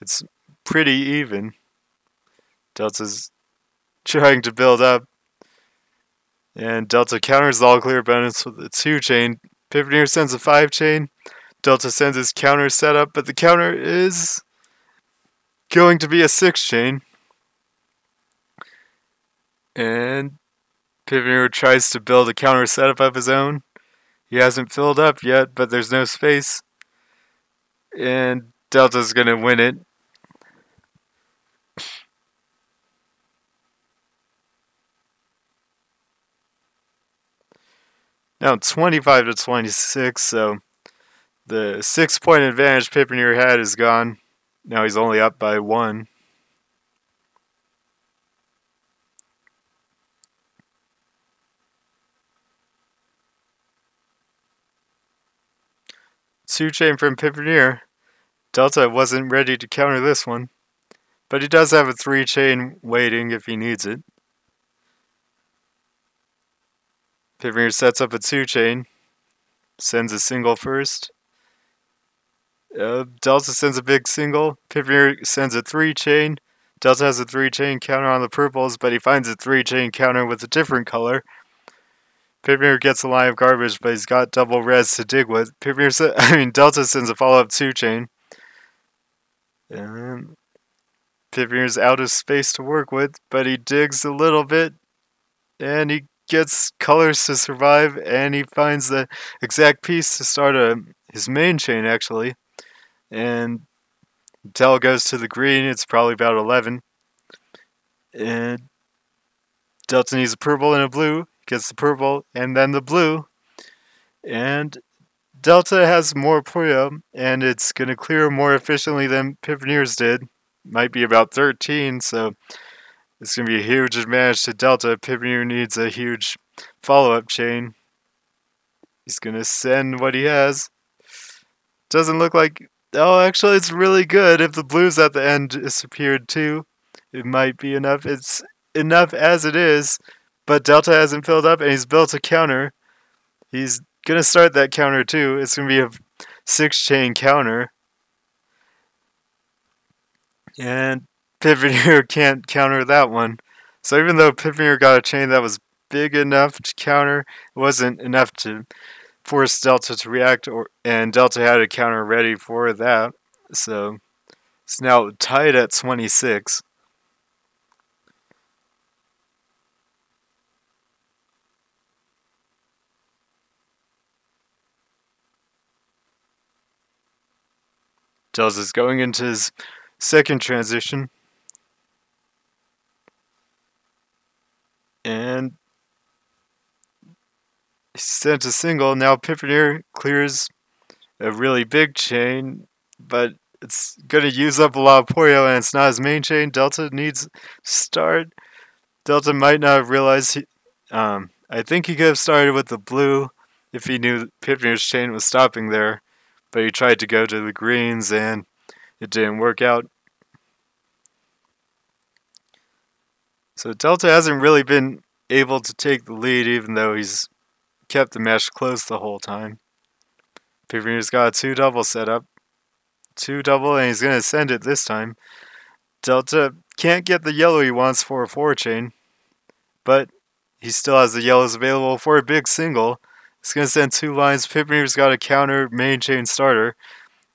It's pretty even. Delta's trying to build up. And Delta counters the all clear bonus with a 2 chain. Pippinier sends a 5 chain. Delta sends his counter setup, but the counter is going to be a 6 chain. And Pippinier tries to build a counter setup of his own. He hasn't filled up yet, but there's no space. And Delta's going to win it. Now 25 to 26, so the 6-point advantage Pippinier had is gone. Now he's only up by 1. Two chain from Pippinier. Delta wasn't ready to counter this one, but he does have a 3 chain waiting if he needs it. Pippinier sets up a 2 chain, sends a single first. Delta sends a big single. Pippinier sends a 3 chain. Delta has a 3 chain counter on the purples, but he finds a 3 chain counter with a different color. Pippinier gets a line of garbage, but he's got double res to dig with. Delta sends a follow-up 2 chain. And Pippinier's out of space to work with, but he digs a little bit, and he gets colors to survive, and he finds the exact piece to start his main chain, actually. And Del goes to the green. It's probably about 11. And Delta needs a purple and a blue. Gets the purple and then the blue. And Delta has more Puyo, and it's going to clear more efficiently than Pippinier's did. Might be about 13, so it's going to be a huge advantage to Delta. Pippinier needs a huge follow-up chain. He's going to send what he has. Doesn't look like... Oh, actually, it's really good. If the blues at the end disappeared too, it might be enough. It's enough as it is, but Delta hasn't filled up, and he's built a counter. He's going to start that counter too. It's going to be a 6-chain counter. And Pippinier can't counter that one. So even though Pippinier got a chain that was big enough to counter, it wasn't enough to force Delta to react, and Delta had a counter ready for that. So it's now tied at 26. Delta's going into his second transition. And he sent a single. Now Pippinier clears a really big chain, but it's going to use up a lot of Puyo, and it's not his main chain. Delta needs to start. Delta might not have realized I think he could have started with the blue if he knew Pippinier's chain was stopping there, but he tried to go to the greens and it didn't work out. So Delta hasn't really been able to take the lead, even though he's kept the match close the whole time. Pippinier's got a 2 double set up. 2 double, and he's going to send it this time. Delta can't get the yellow he wants for a 4 chain, but he still has the yellows available for a big single. It's going to send 2 lines. Pippinier's got a counter main chain starter,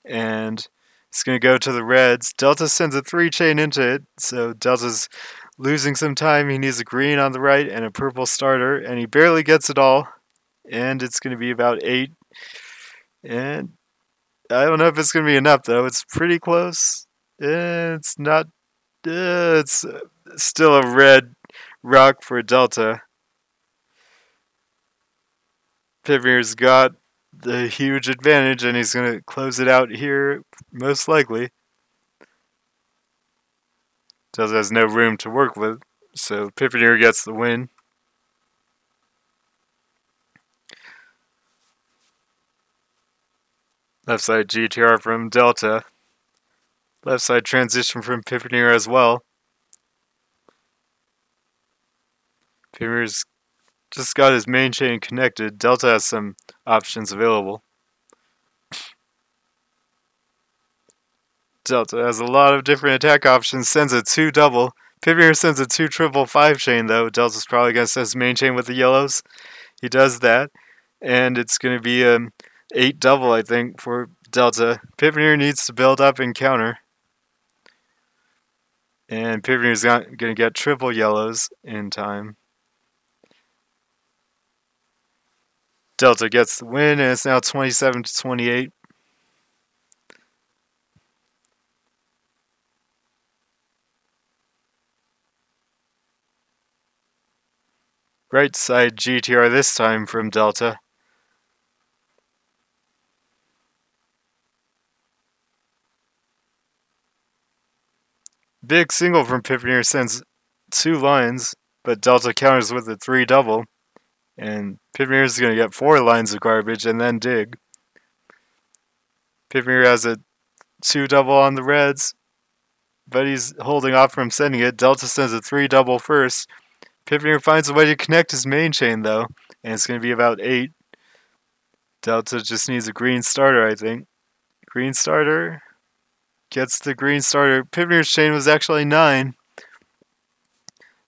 and it's going to go to the reds. Delta sends a 3 chain into it, so Delta's losing some time. He needs a green on the right and a purple starter, and he barely gets it all. And it's going to be about 8. And I don't know if it's going to be enough, though. It's pretty close. It's not... it's still a red rock for Delta. Pippinier's got the huge advantage, and he's going to close it out here, most likely. Delta has no room to work with, so Pippinier gets the win. Left side GTR from Delta. Left side transition from Pippinier as well. Pippinier's just got his main chain connected. Delta has some options available. Delta has a lot of different attack options, sends a 2 double. Pippy sends a 2 triple 5 chain though. Delta's probably going to send his main chain with the yellows. He does that. And it's going to be an 8 double, I think, for Delta. Pippy needs to build up and counter. And Pippy's going to get triple yellows in time. Delta gets the win, and it's now 27 to 28. Right side GTR this time from Delta. Big single from Pippy sends 2 lines, but Delta counters with a 3 double. And Pippy is going to get 4 lines of garbage and then dig. Pippy has a 2 double on the reds, but he's holding off from sending it. Delta sends a 3 double first. Pippy finds a way to connect his main chain though, and it's going to be about 8. Delta just needs a green starter, I think. Green starter gets the green starter. Pippy's chain was actually 9.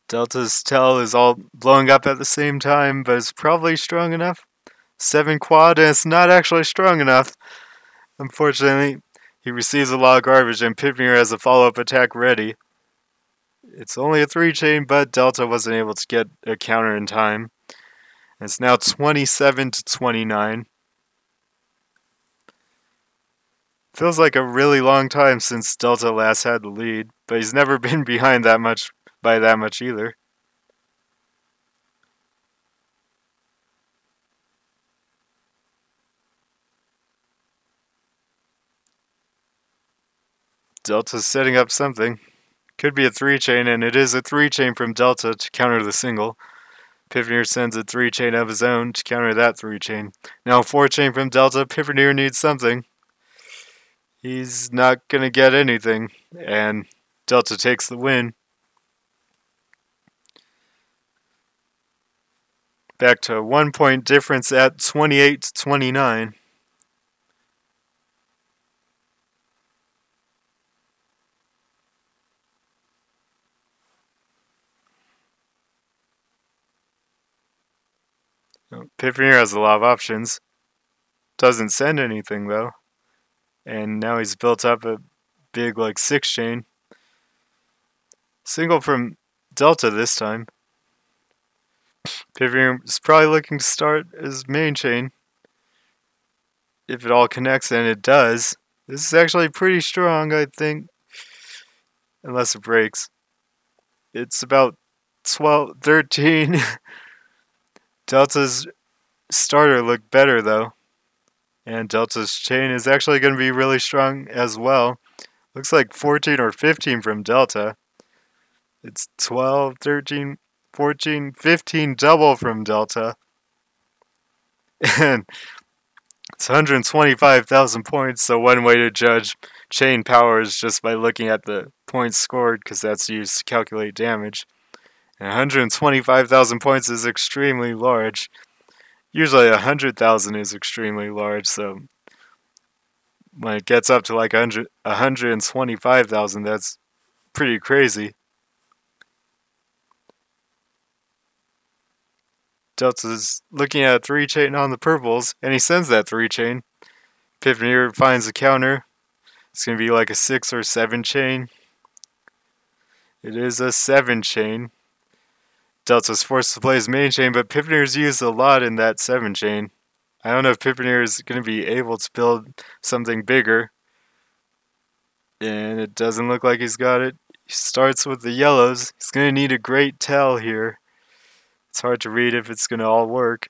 Delta's tail is all blowing up at the same time, but it's probably strong enough. 7 quad, and it's not actually strong enough. Unfortunately, he receives a lot of garbage, and Pippy has a follow-up attack ready. It's only a 3 chain, but Delta wasn't able to get a counter in time. It's now 27 to 29. Feels like a really long time since Delta last had the lead, but he's never been behind that much by that much either. Delta's setting up something. Could be a 3 chain, and it is a 3 chain from Delta to counter the single. Pippy sends a 3 chain of his own to counter that 3 chain. Now 4 chain from Delta. Pippy needs something. He's not going to get anything, and Delta takes the win. Back to a 1 point difference at 28 to 29. Pippy has a lot of options. Doesn't send anything though. And now he's built up a big 6 chain. Single from Delta this time. Pippy is probably looking to start his main chain. If it all connects, and it does. This is actually pretty strong, I think. Unless it breaks. It's about 12, 13. Delta's starter looked better though. And Delta's chain is actually going to be really strong as well. Looks like 14 or 15 from Delta. It's 12, 13, 14, 15 double from Delta. And it's 125,000 points, so one way to judge chain power is just by looking at the points scored, because that's used to calculate damage. And 125,000 points is extremely large. Usually 100,000 is extremely large, so when it gets up to 125,000, that's pretty crazy. Delta's looking at a 3 chain on the purples, and he sends that 3 chain. Pippy finds a counter. It's going to be a 6 or 7 chain. It is a 7 chain. Delta's forced to play his main chain, but Pippy's used a lot in that 7 chain. I don't know if Pippy is going to be able to build something bigger. And it doesn't look like he's got it. He starts with the yellows. He's going to need a great tell here. It's hard to read if it's going to all work.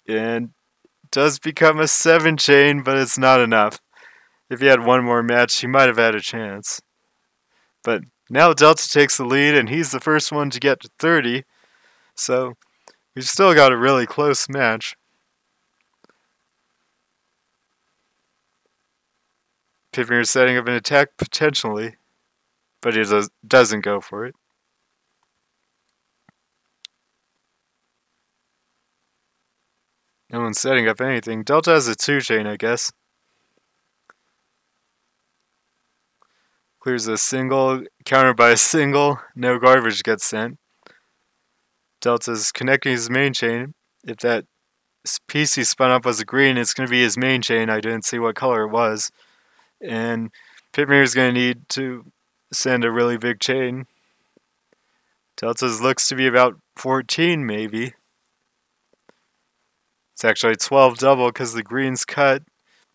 And it does become a 7 chain, but it's not enough. If he had one more match, he might have had a chance. But now Delta takes the lead, and he's the first one to get to 30. So we've still got a really close match. Pippy is setting up an attack potentially, but he doesn't go for it. No one's setting up anything. Delta has a 2 chain, I guess. Clears a single, countered by a single, no garbage gets sent. Delta's connecting his main chain. If that piece he spun up was a green, it's going to be his main chain. I didn't see what color it was. And Pippinier's going to need to send a really big chain. Delta's looks to be about 14 maybe. It's actually 12 double because the green's cut.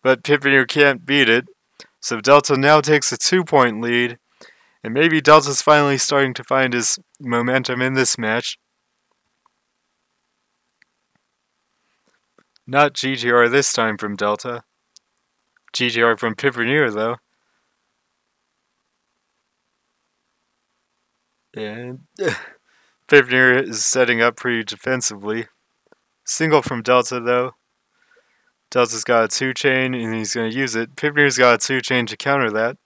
But Pippinier can't beat it. So Delta now takes a 2-point lead. And maybe Delta's finally starting to find his momentum in this match. Not GTR this time from Delta. GTR from Pippinier though. And Pippinier is setting up pretty defensively. Single from Delta though. Delta's got a 2-chain and he's going to use it. Pippinier's got a 2-chain to counter that.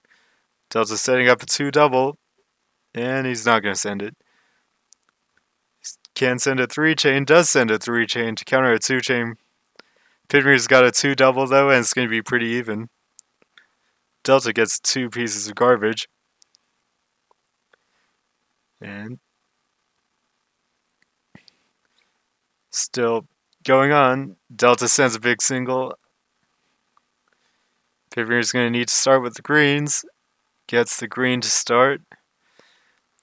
Delta's setting up a 2-double and he's not going to send it. Can send a 3-chain, does send a 3-chain to counter a 2-chain. Pippinier's got a 2-double though and it's going to be pretty even. Delta gets 2 pieces of garbage. And still going on. Delta sends a big single. Pippinier's going to need to start with the greens. Gets the green to start.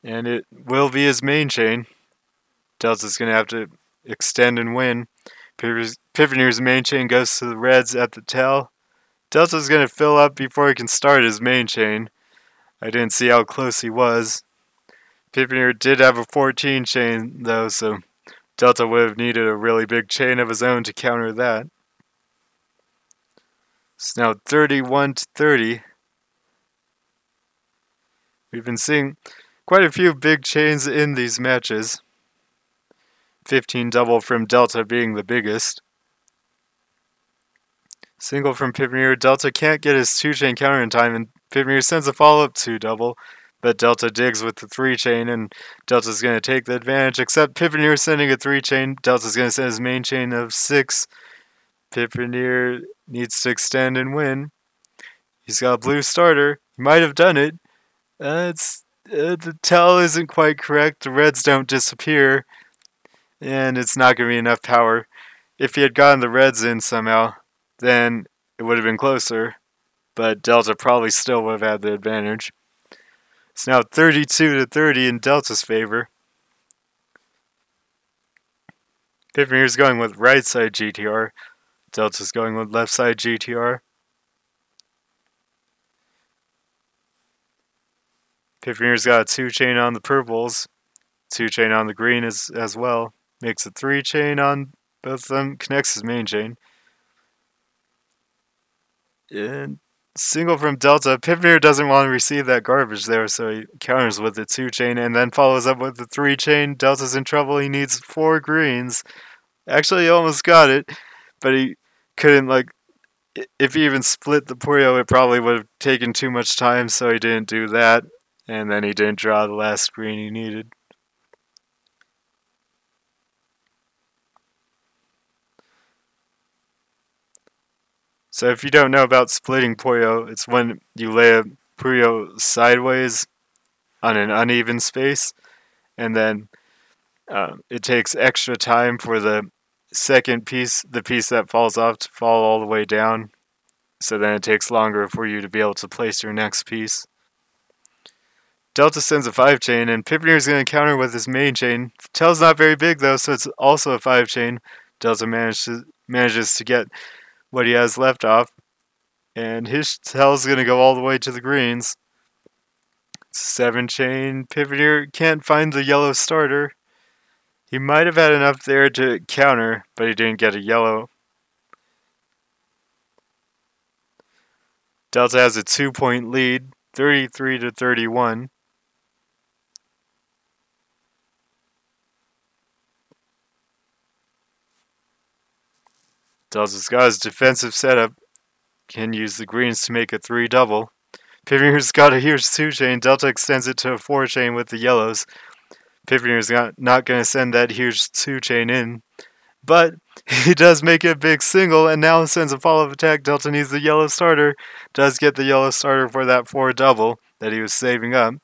And it will be his main chain. Delta's going to have to extend and win. Pippinier's main chain goes to the reds at the tail. Delta's going to fill up before he can start his main chain. I didn't see how close he was. Pippinier did have a 14 chain though, so Delta would have needed a really big chain of his own to counter that. It's now 31-30. We've been seeing quite a few big chains in these matches. 15 double from Delta being the biggest. Single from Pippinier. Delta can't get his 2-chain counter in time, and Pippinier sends a follow-up 2-double. But Delta digs with the 3-chain, and Delta's going to take the advantage. Except Pippinier sending a 3-chain. Delta's going to send his main chain of 6. Pippinier needs to extend and win. He's got a blue starter. He might have done it. The tell isn't quite correct. The reds don't disappear. And it's not going to be enough power. If he had gotten the reds in somehow, then it would have been closer. But Delta probably still would have had the advantage. It's now 32-30 in Delta's favor. Pippinier's going with right side GTR. Delta's going with left side GTR. Pippinier's got a 2-chain on the purples. 2-chain on the green as well. Makes a 3-chain on both of them. Connects his main chain. And single from Delta. Pippinier doesn't want to receive that garbage there, so he counters with the 2-chain and then follows up with the 3-chain. Delta's in trouble. He needs 4 greens. Actually, he almost got it, but he couldn't, if he even split the Puyo, it probably would have taken too much time, so he didn't do that. And then he didn't draw the last green he needed. So if you don't know about splitting Puyo, it's when you lay a Puyo sideways on an uneven space, and then it takes extra time for the second piece, the piece that falls off, to fall all the way down. So then it takes longer for you to be able to place your next piece. Delta sends a 5-chain, and Pippinier's going to counter with his main chain. Tail's not very big though, so it's also a 5-chain. Delta manages to get what he has left off, and his tail's going to go all the way to the greens. 7-chain. Pippinier can't find the yellow starter. He might have had enough there to counter, but he didn't get a yellow. Delta has a 2-point lead, 33-31. Delta's got his defensive setup. Can use the greens to make a 3-double. Pippinier's got a huge 2-chain. Delta extends it to a 4-chain with the yellows. Pippinier's not going to send that huge 2-chain in. But he does make a big single and now sends a follow-up attack. Delta needs the yellow starter. Does get the yellow starter for that 4-double. that he was saving up.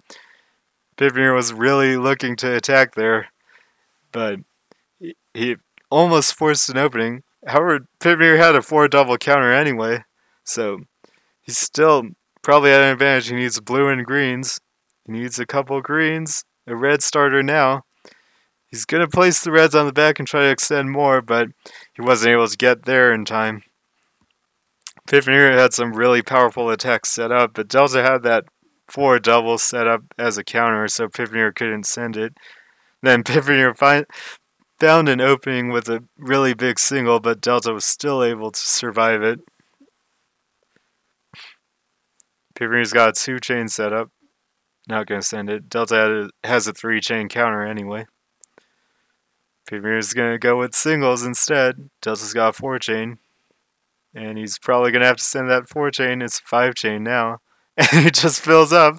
Pippy was really looking to attack there, but he almost forced an opening. However, Pippy had a 4 double counter anyway, so he's still probably at an advantage. He needs blue and greens. He needs a couple greens, a red starter now. He's going to place the reds on the back and try to extend more, but he wasn't able to get there in time. Pippy had some really powerful attacks set up, but Delta had that 4 double set up as a counter, so Pippy couldn't send it. Then Pippy found an opening with a really big single, but Delta was still able to survive it. Pippy's got a 2-chain set up. Not going to send it. Delta has a 3-chain counter anyway. Pippy's going to go with singles instead. Delta's got a 4-chain. And he's probably going to have to send that 4-chain. It's a 5-chain now. And he just fills up.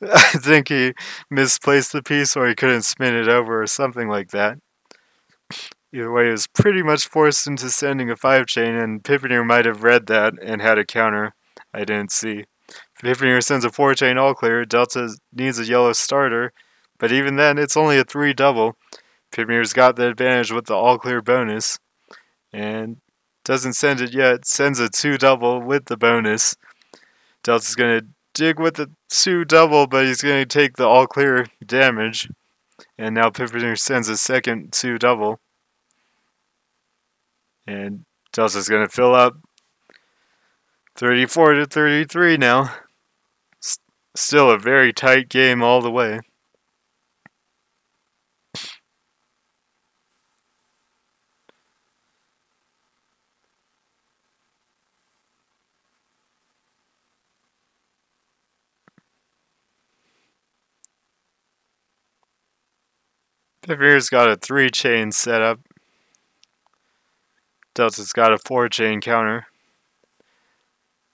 I think he misplaced the piece or he couldn't spin it over or something like that. Either way, he was pretty much forced into sending a 5-chain, and Pippy might have read that and had a counter. I didn't see. Pippy sends a 4-chain all clear. Delta needs a yellow starter, but even then, it's only a 3 double. Pippy's got the advantage with the all clear bonus, and doesn't send it yet. Sends a 2 double with the bonus. Delta's going to dig with the 2 double, but he's going to take the all clear damage. And now Pippy sends a second 2 double. And Delta's going to fill up. 34 to 33 now. Still a very tight game all the way. Furrier's got a 3-chain setup. Delta's got a 4-chain counter.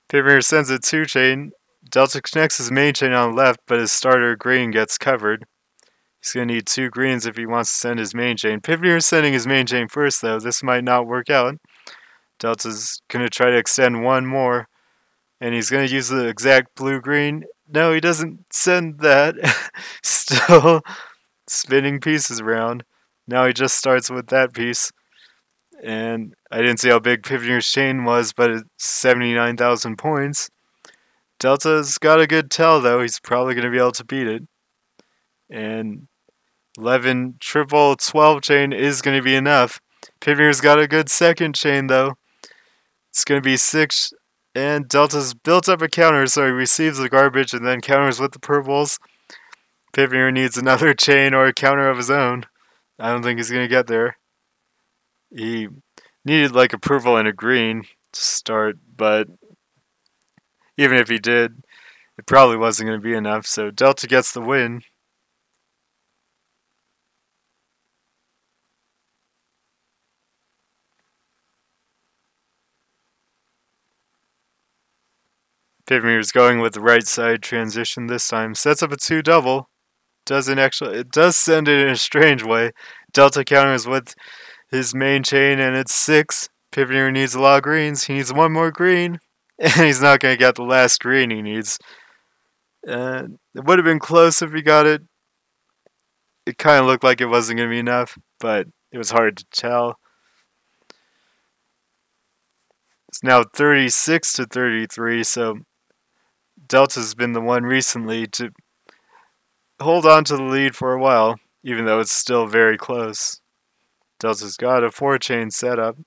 Furrier sends a 2-chain. Delta connects his main chain on the left, but his starter green gets covered. He's going to need 2 greens if he wants to send his main chain. Furrier's sending his main chain first, though. This might not work out. Delta's going to try to extend 1 more. And he's going to use the exact blue-green. No, he doesn't send that. Still spinning pieces around. Now he just starts with that piece. And I didn't see how big Pippy's chain was, but it's 79,000 points. Delta's got a good tell, though. He's probably going to be able to beat it. And 11 triple 12 chain is going to be enough. Pippy's got a good second chain, though. It's going to be 6. And Delta's built up a counter, so he receives the garbage and then counters with the purples. Pippy needs another chain or a counter of his own. I don't think he's going to get there. He needed like a purple and a green to start, but even if he did, it probably wasn't going to be enough, so Delta gets the win. Pippy was going with the right side transition this time. Sets up a 2 double. It does send it in a strange way. Delta counters with his main chain and it's 6. Pippy needs a lot of greens. He needs 1 more green. And he's not going to get the last green he needs. It would have been close if he got it. It kind of looked like it wasn't going to be enough, but it was hard to tell. It's now 36 to 33, so Delta's been the one recently to hold on to the lead for a while, even though it's still very close. Delta's got a 4-chain setup.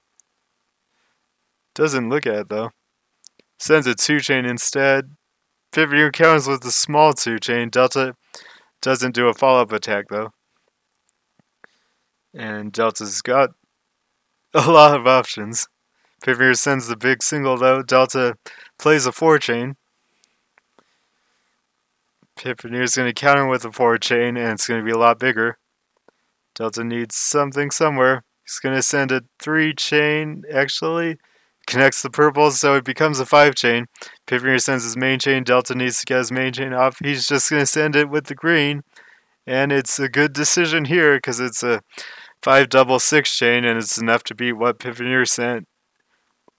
Doesn't look at it, though. Sends a 2-chain instead. Pippy counters with the small 2-chain. Delta doesn't do a follow-up attack, though. And Delta's got a lot of options. Pippy sends the big single, though. Delta plays a 4-chain. Pippy's going to counter with a 4-chain, and it's going to be a lot bigger. Delta needs something somewhere. He's going to send a 3-chain, actually. Connects the purples, so it becomes a 5-chain. Pippy sends his main chain. Delta needs to get his main chain off. He's just going to send it with the green. And it's a good decision here, because it's a 5 double 6-chain, and it's enough to beat what Pippy sent.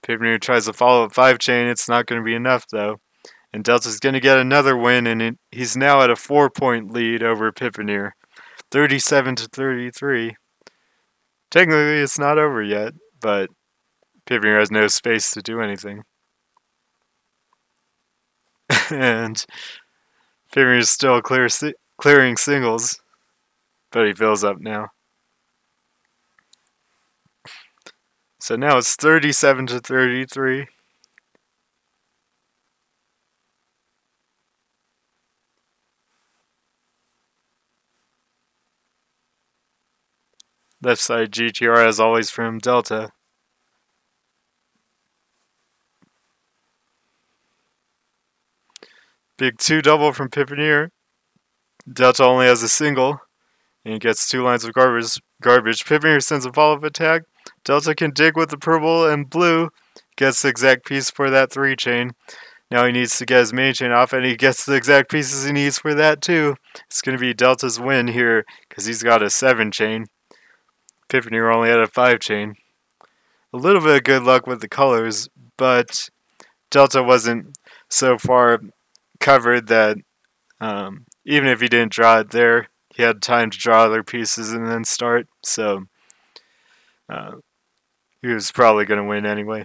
Pippy tries to follow a 5-chain. It's not going to be enough, though. And Delta's going to get another win, and he's now at a 4-point lead over Pipponier, 37-33. Technically, it's not over yet, but Pipponier has no space to do anything. And Furrier's still clearing singles, but he fills up now. So now it's 37-33. Left side GTR as always from Delta. Big 2-double from Pipponier. Delta only has a single, and he gets 2 lines of garbage. Pipponier sends a follow-up attack. Delta can dig with the purple and blue. Gets the exact piece for that 3-chain. Now he needs to get his main chain off, and he gets the exact pieces he needs for that too. It's going to be Delta's win here, because he's got a 7-chain. Pipponier only had a 5-chain. A little bit of good luck with the colors, but Delta wasn't so far covered that even if he didn't draw it there, he had time to draw other pieces and then start, so he was probably going to win anyway.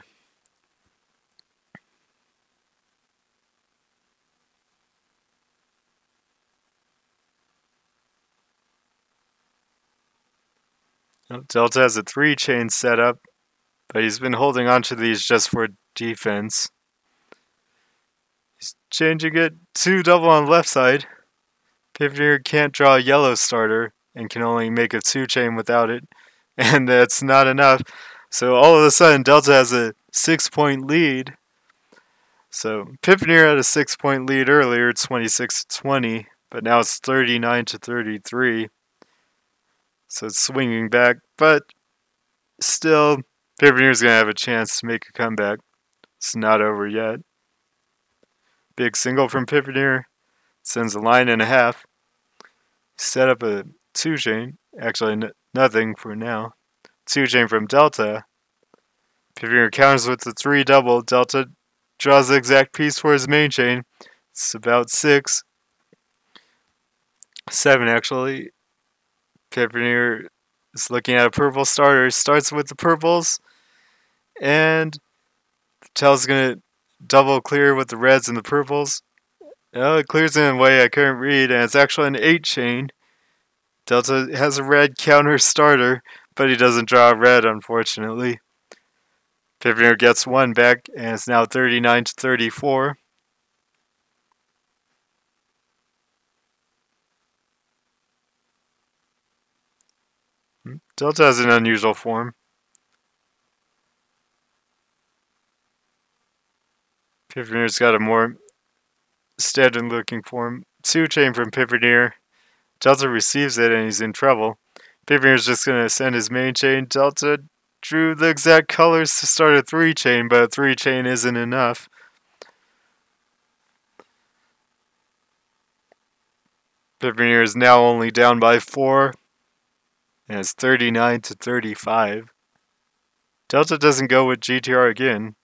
Delta has a 3-chain setup, but he's been holding on to these just for defense. He's changing it 2-double on the left side. Pipponier can't draw a yellow starter and can only make a 2-chain without it, and that's not enough. So all of a sudden, Delta has a 6-point lead. So Pipponier had a 6-point lead earlier, 26-20, but now it's 39-33. So it's swinging back, but still, Pippionier's going to have a chance to make a comeback. It's not over yet. Big single from Pipponier. Sends a line and a half. Set up a 2-chain. Actually, nothing for now. 2-chain from Delta. Pipponier counters with the 3-double. Delta draws the exact piece for his main chain. It's about 6. 7, actually. Pipponier is looking at a purple starter. Starts with the purples. And Tel's going to double clear with the reds and the purples. Oh, it clears in a way I couldn't read, and it's actually an 8-chain. Delta has a red counter starter, but he doesn't draw a red, unfortunately. Pipponier gets 1 back, and it's now 39-34. Delta has an unusual form. Pipponier's got a more standard looking form. 2-chain from Pipponier. Delta receives it and he's in trouble. Pipponier's just going to send his main chain. Delta drew the exact colors to start a 3-chain, but a 3-chain isn't enough. Pipponier is now only down by 4. And it's 39-35. Delta doesn't go with GTR again.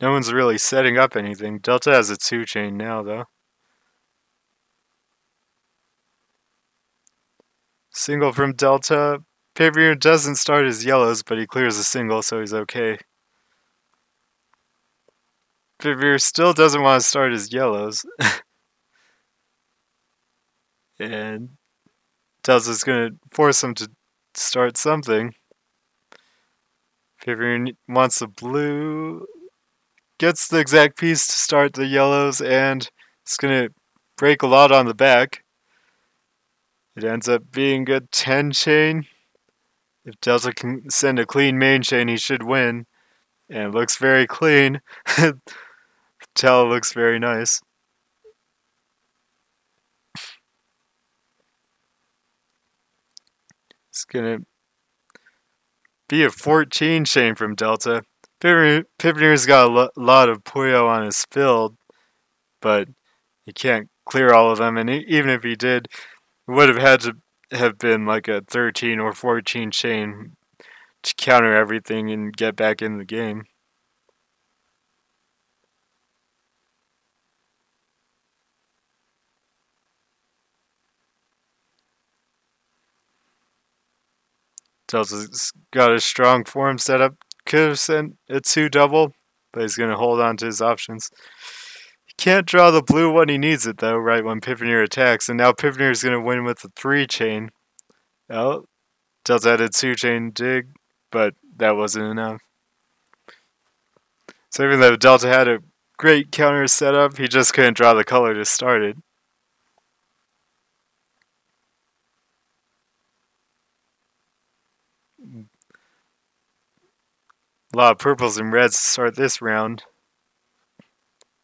No one's really setting up anything. Delta has a 2-chain now, though. Single from Delta. Pipponier doesn't start his yellows, but he clears a single, so he's okay. Furrier still doesn't want to start his yellows. And Delta's going to force him to start something. Furrier wants the blue. Gets the exact piece to start the yellows, and it's going to break a lot on the back. It ends up being a 10-chain. If Delta can send a clean main chain, he should win. And it looks very clean. Tail looks very nice. It's going to be a 14-chain from Delta. Pipponier's got a lot of Puyo on his field, but he can't clear all of them. And even if he did, It would have had to have been like a 13 or 14 chain to counter everything and get back in the game. Delta's got a strong form setup. Could have sent a 2 double, but he's going to hold on to his options. He can't draw the blue when he needs it, though, right when Pippinier attacks. And now Pippinier is going to win with the 3 chain. Oh, Delta had a 2 chain dig, but that wasn't enough. So even though Delta had a great counter setup, he just couldn't draw the color to start it. A lot of purples and reds to start this round.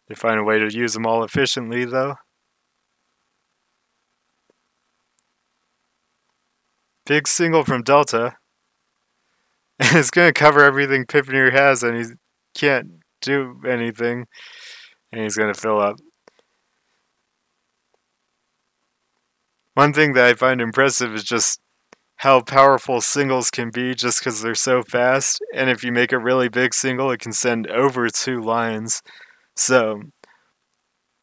They find a way to use them all efficiently, though. Big single from Delta. And it's going to cover everything Pippinier has, and he can't do anything. And he's going to fill up. One thing that I find impressive is just how powerful singles can be just because they're so fast. And if you make a really big single, it can send over 2 lines. So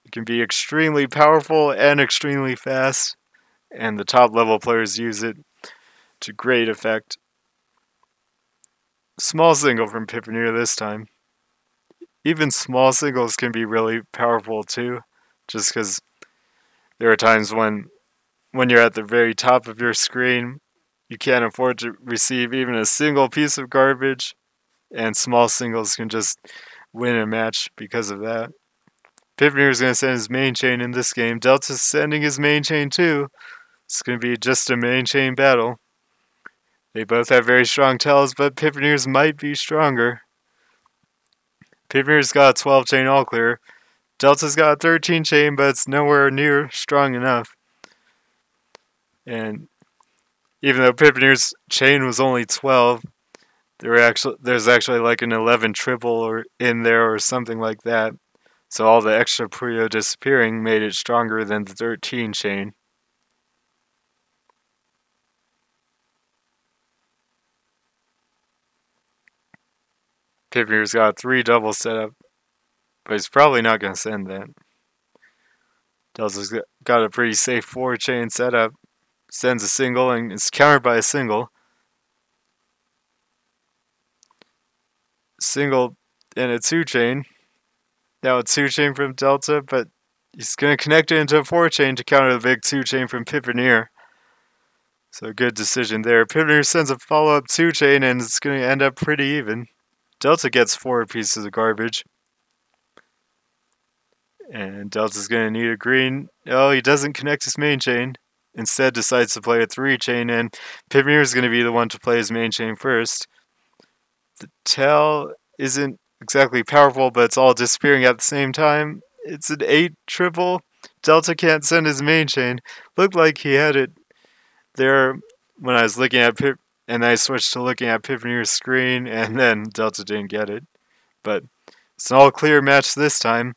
it can be extremely powerful and extremely fast. And the top level players use it to great effect. Small single from Pippinier this time. Even small singles can be really powerful too, just because there are times when you're at the very top of your screen, you can't afford to receive even a single piece of garbage, and small singles can just win a match because of that. Pippinier is going to send his main chain in this game. Delta's sending his main chain too. It's going to be just a main chain battle. They both have very strong tells, but Pippinier's might be stronger. Pippinier's got a 12 chain all clear. Delta's got a 13 chain, but it's nowhere near strong enough. And even though Pippinier's chain was only 12, there's actually like an 11 triple or in there or something like that. So all the extra Puyo disappearing made it stronger than the 13 chain. Pippinier's got a 3 double setup, but he's probably not going to send that. Delta's got a pretty safe 4 chain setup. Sends a single and it's countered by a single. Single and a 2 chain. Now a 2 chain from Delta, but he's going to connect it into a 4 chain to counter the big 2 chain from Pippinier. So good decision there. Pippinier sends a follow-up 2 chain and it's going to end up pretty even. Delta gets 4 pieces of garbage. And Delta's going to need a green. Oh, he doesn't connect his main chain. Instead decides to play a 3 chain, and Pippinier is going to be the one to play his main chain first. The tell isn't exactly powerful, but it's all disappearing at the same time. It's an 8 triple. Delta can't send his main chain. Looked like he had it there when I was looking at Pip, and I switched to looking at Pippinier's screen, and then Delta didn't get it. But it's an all clear match this time.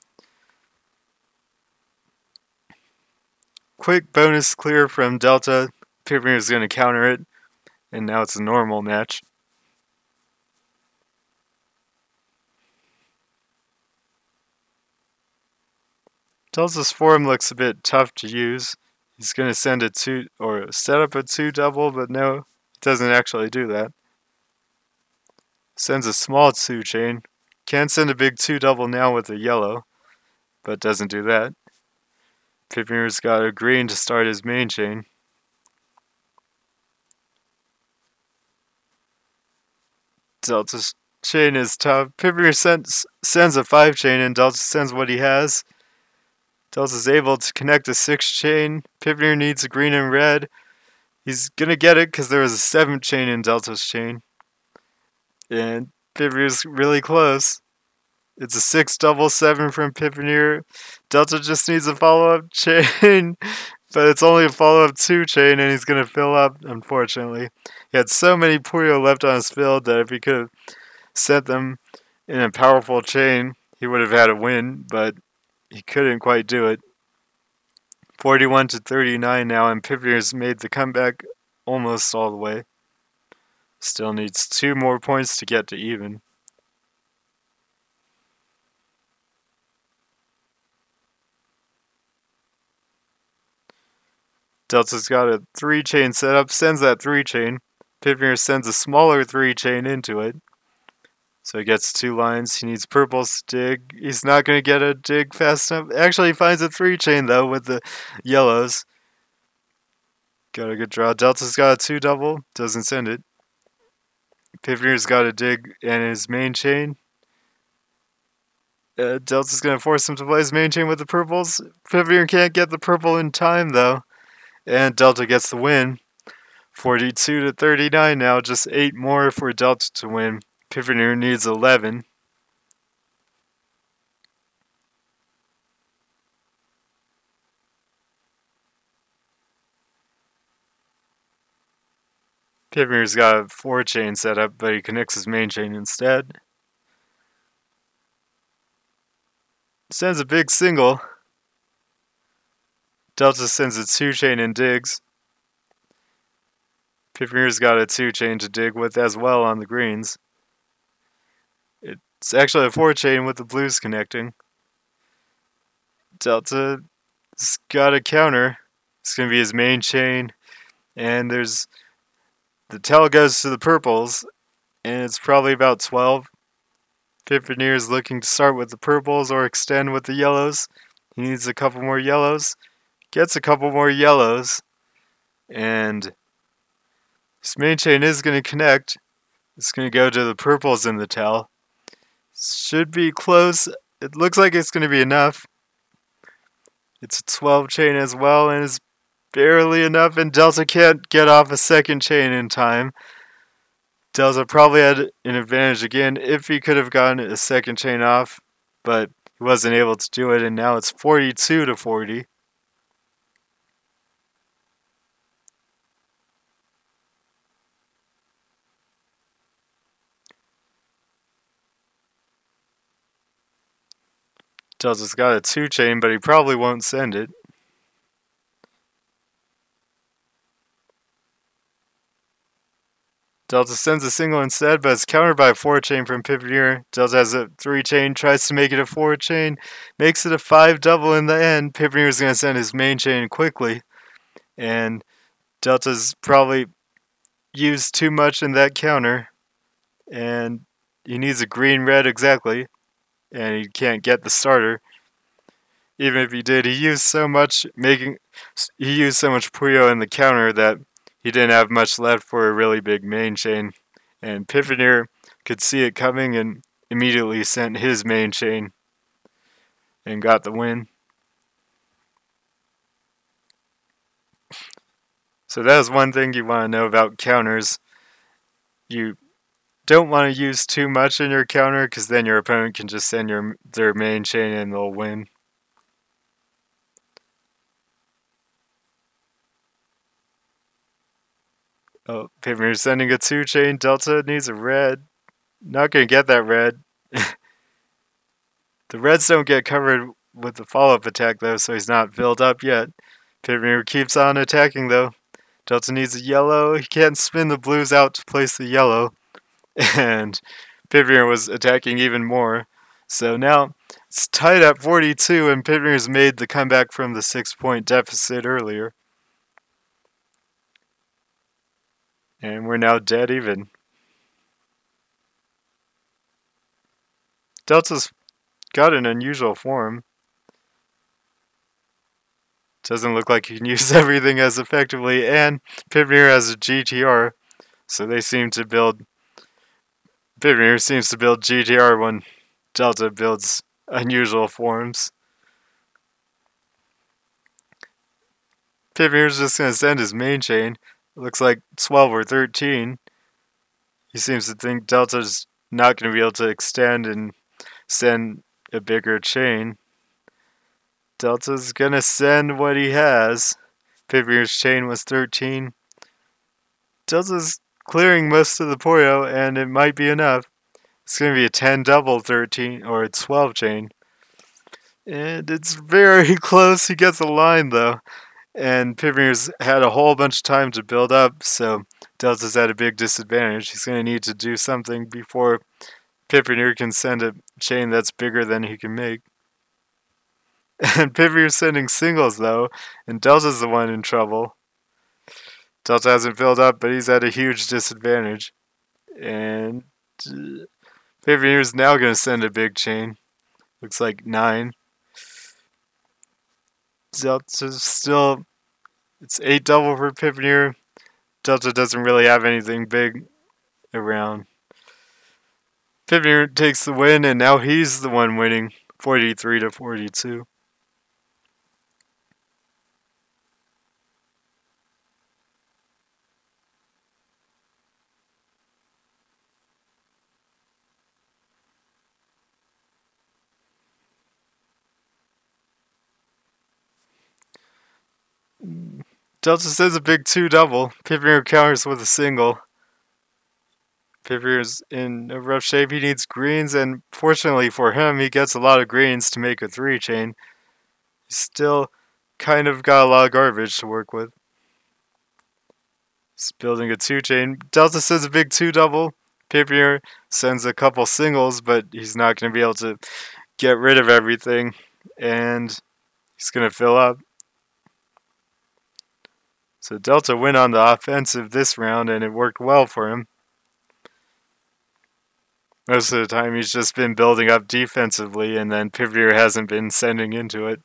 Quick bonus clear from Delta. Pippinier is going to counter it, and now it's a normal match. Delta's form looks a bit tough to use. He's going to send a 2 or set up a 2 double, but no, it doesn't actually do that. Sends a small 2 chain. Can send a big 2 double now with a yellow, but doesn't do that. Pippinier's got a green to start his main chain. Delta's chain is tough. Pippinier sends a 5 chain and Delta sends what he has. Delta's able to connect a 6 chain. Pippinier needs a green and red. He's going to get it because there was a 7 chain in Delta's chain. And Pippinier's really close. It's a 6 double 7 from Pippinier. Delta just needs a follow-up chain, but it's only a follow-up 2 chain, and he's going to fill up, unfortunately. He had so many Puyo left on his field that if he could have sent them in a powerful chain, he would have had a win, but he couldn't quite do it. 41 to 39 now, and Pippier's made the comeback almost all the way. Still needs 2 more points to get to even. Delta's got a 3-chain set up, sends that 3-chain. Pippiner sends a smaller 3-chain into it. So he gets 2 lines. He needs purples to dig. He's not going to get a dig fast enough. Actually, he finds a 3-chain though with the yellows. Got a good draw. Delta's got a 2 double. Doesn't send it. Pippiner's got a dig and his main chain. Delta's going to force him to play his main chain with the purples. Pippiner can't get the purple in time though. And Delta gets the win. 42 to 39 now. Just 8 more for Delta to win. Pippiner needs 11. Pippiner's got a 4-chain set up, but he connects his main chain instead. Sends a big single. Delta sends a 2-chain and digs. Pippiner's got a 2-chain to dig with as well on the greens. It's actually a 4-chain with the blues connecting. Delta's got a counter. It's going to be his main chain. And there's... the tail goes to the purples. And it's probably about 12. Pippiner is looking to start with the purples or extend with the yellows. He needs a couple more yellows. Gets a couple more yellows. And his main chain is going to connect. It's going to go to the purples in the tail. Should be close. It looks like it's going to be enough. It's a 12-chain as well, and it's barely enough, and Delta can't get off a 2nd chain in time. Delta probably had an advantage again if he could have gotten a 2nd chain off, but he wasn't able to do it, and now it's 42 to 40. Delta's got a 2-chain, but he probably won't send it. Delta sends a single instead, but it's countered by a 4-chain from Pippiner. Delta has a 3-chain, tries to make it a 4-chain, makes it a 5 double in the end. Pippiner's going to send his main chain quickly, and Delta's probably used too much in that counter, and he needs a green-red exactly. And he can't get the starter. Even if he did, he used so much Puyo in the counter that he didn't have much left for a really big main chain. And Pippiner could see it coming and immediately sent his main chain and got the win. So that is one thing you want to know about counters. You don't want to use too much in your counter because then your opponent can just send their main chain and they'll win. Oh, Pippiner's sending a 2-chain. Delta needs a red. Not going to get that red. The reds don't get covered with the follow-up attack though, so he's not filled up yet. Pippiner keeps on attacking though. Delta needs a yellow. He can't spin the blues out to place the yellow. And Pippiner was attacking even more. So now it's tied at 42, and Pippiner's made the comeback from the 6-point deficit earlier. And we're now dead even. Delta's got an unusual form. Doesn't look like he can use everything as effectively, and Pippiner has a GTR, so they seem to build... Pippiner seems to build GTR when Delta builds unusual forms. Pippiner's just going to send his main chain. It looks like 12 or 13. He seems to think Delta's not going to be able to extend and send a bigger chain. Delta's going to send what he has. Pippiner's chain was 13. Delta's clearing most of the Puyo, and it might be enough. It's going to be a 10 double 13 or a 12 chain. And it's very close. He gets a line, though. And Pippier's had a whole bunch of time to build up, so Delta's at a big disadvantage. He's going to need to do something before Pippinier can send a chain that's bigger than he can make. And Pippier's sending singles, though, and Delta's the one in trouble. Delta hasn't filled up, but he's at a huge disadvantage. And Pippinier's now going to send a big chain. Looks like 9. Delta's still... It's 8 double for Pippinier. Delta doesn't really have anything big around. Pippinier takes the win, and now he's the one winning, 43 to 42. Delta sends a big 2 double. Pippinier counters with a single. Pippier's in a rough shape. He needs greens, and fortunately for him, he gets a lot of greens to make a 3 chain. He's still kind of got a lot of garbage to work with. He's building a 2 chain. Delta sends a big 2 double. Pippinier sends a couple singles, but he's not going to be able to get rid of everything, and he's going to fill up. So Delta went on the offensive this round, and it worked well for him. Most of the time, he's just been building up defensively, and then Pippinier hasn't been sending into it.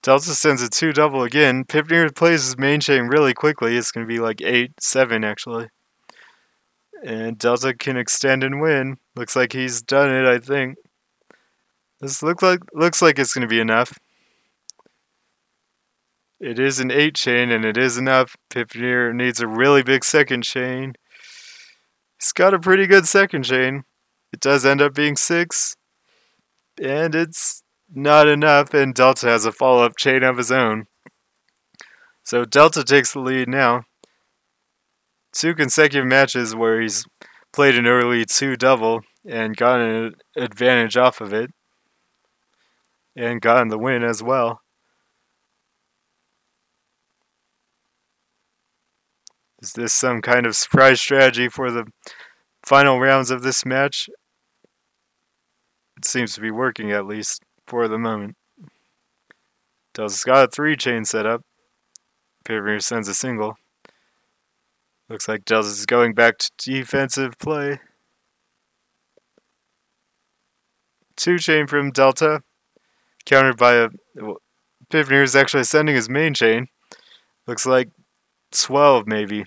Delta sends a 2 double again. Pippinier plays his main chain really quickly. It's going to be like 8-7 actually. And Delta can extend and win. Looks like he's done it, I think. This looks like it's going to be enough. It is an 8 chain, and it is enough. Pippinier needs a really big second chain. He's got a pretty good second chain. It does end up being 6. And it's not enough, and Delta has a follow-up chain of his own. So Delta takes the lead now. 2 consecutive matches where he's played an early 2 double and gotten an advantage off of it. And gotten the win as well. Is this some kind of surprise strategy for the final rounds of this match? It seems to be working, at least for the moment. Delta's got a 3 chain set up. Pippinier sends a single. Looks like Delta's going back to defensive play. 2 chain from Delta. Countered by a... Pippinier's actually sending his main chain. Looks like 12 maybe.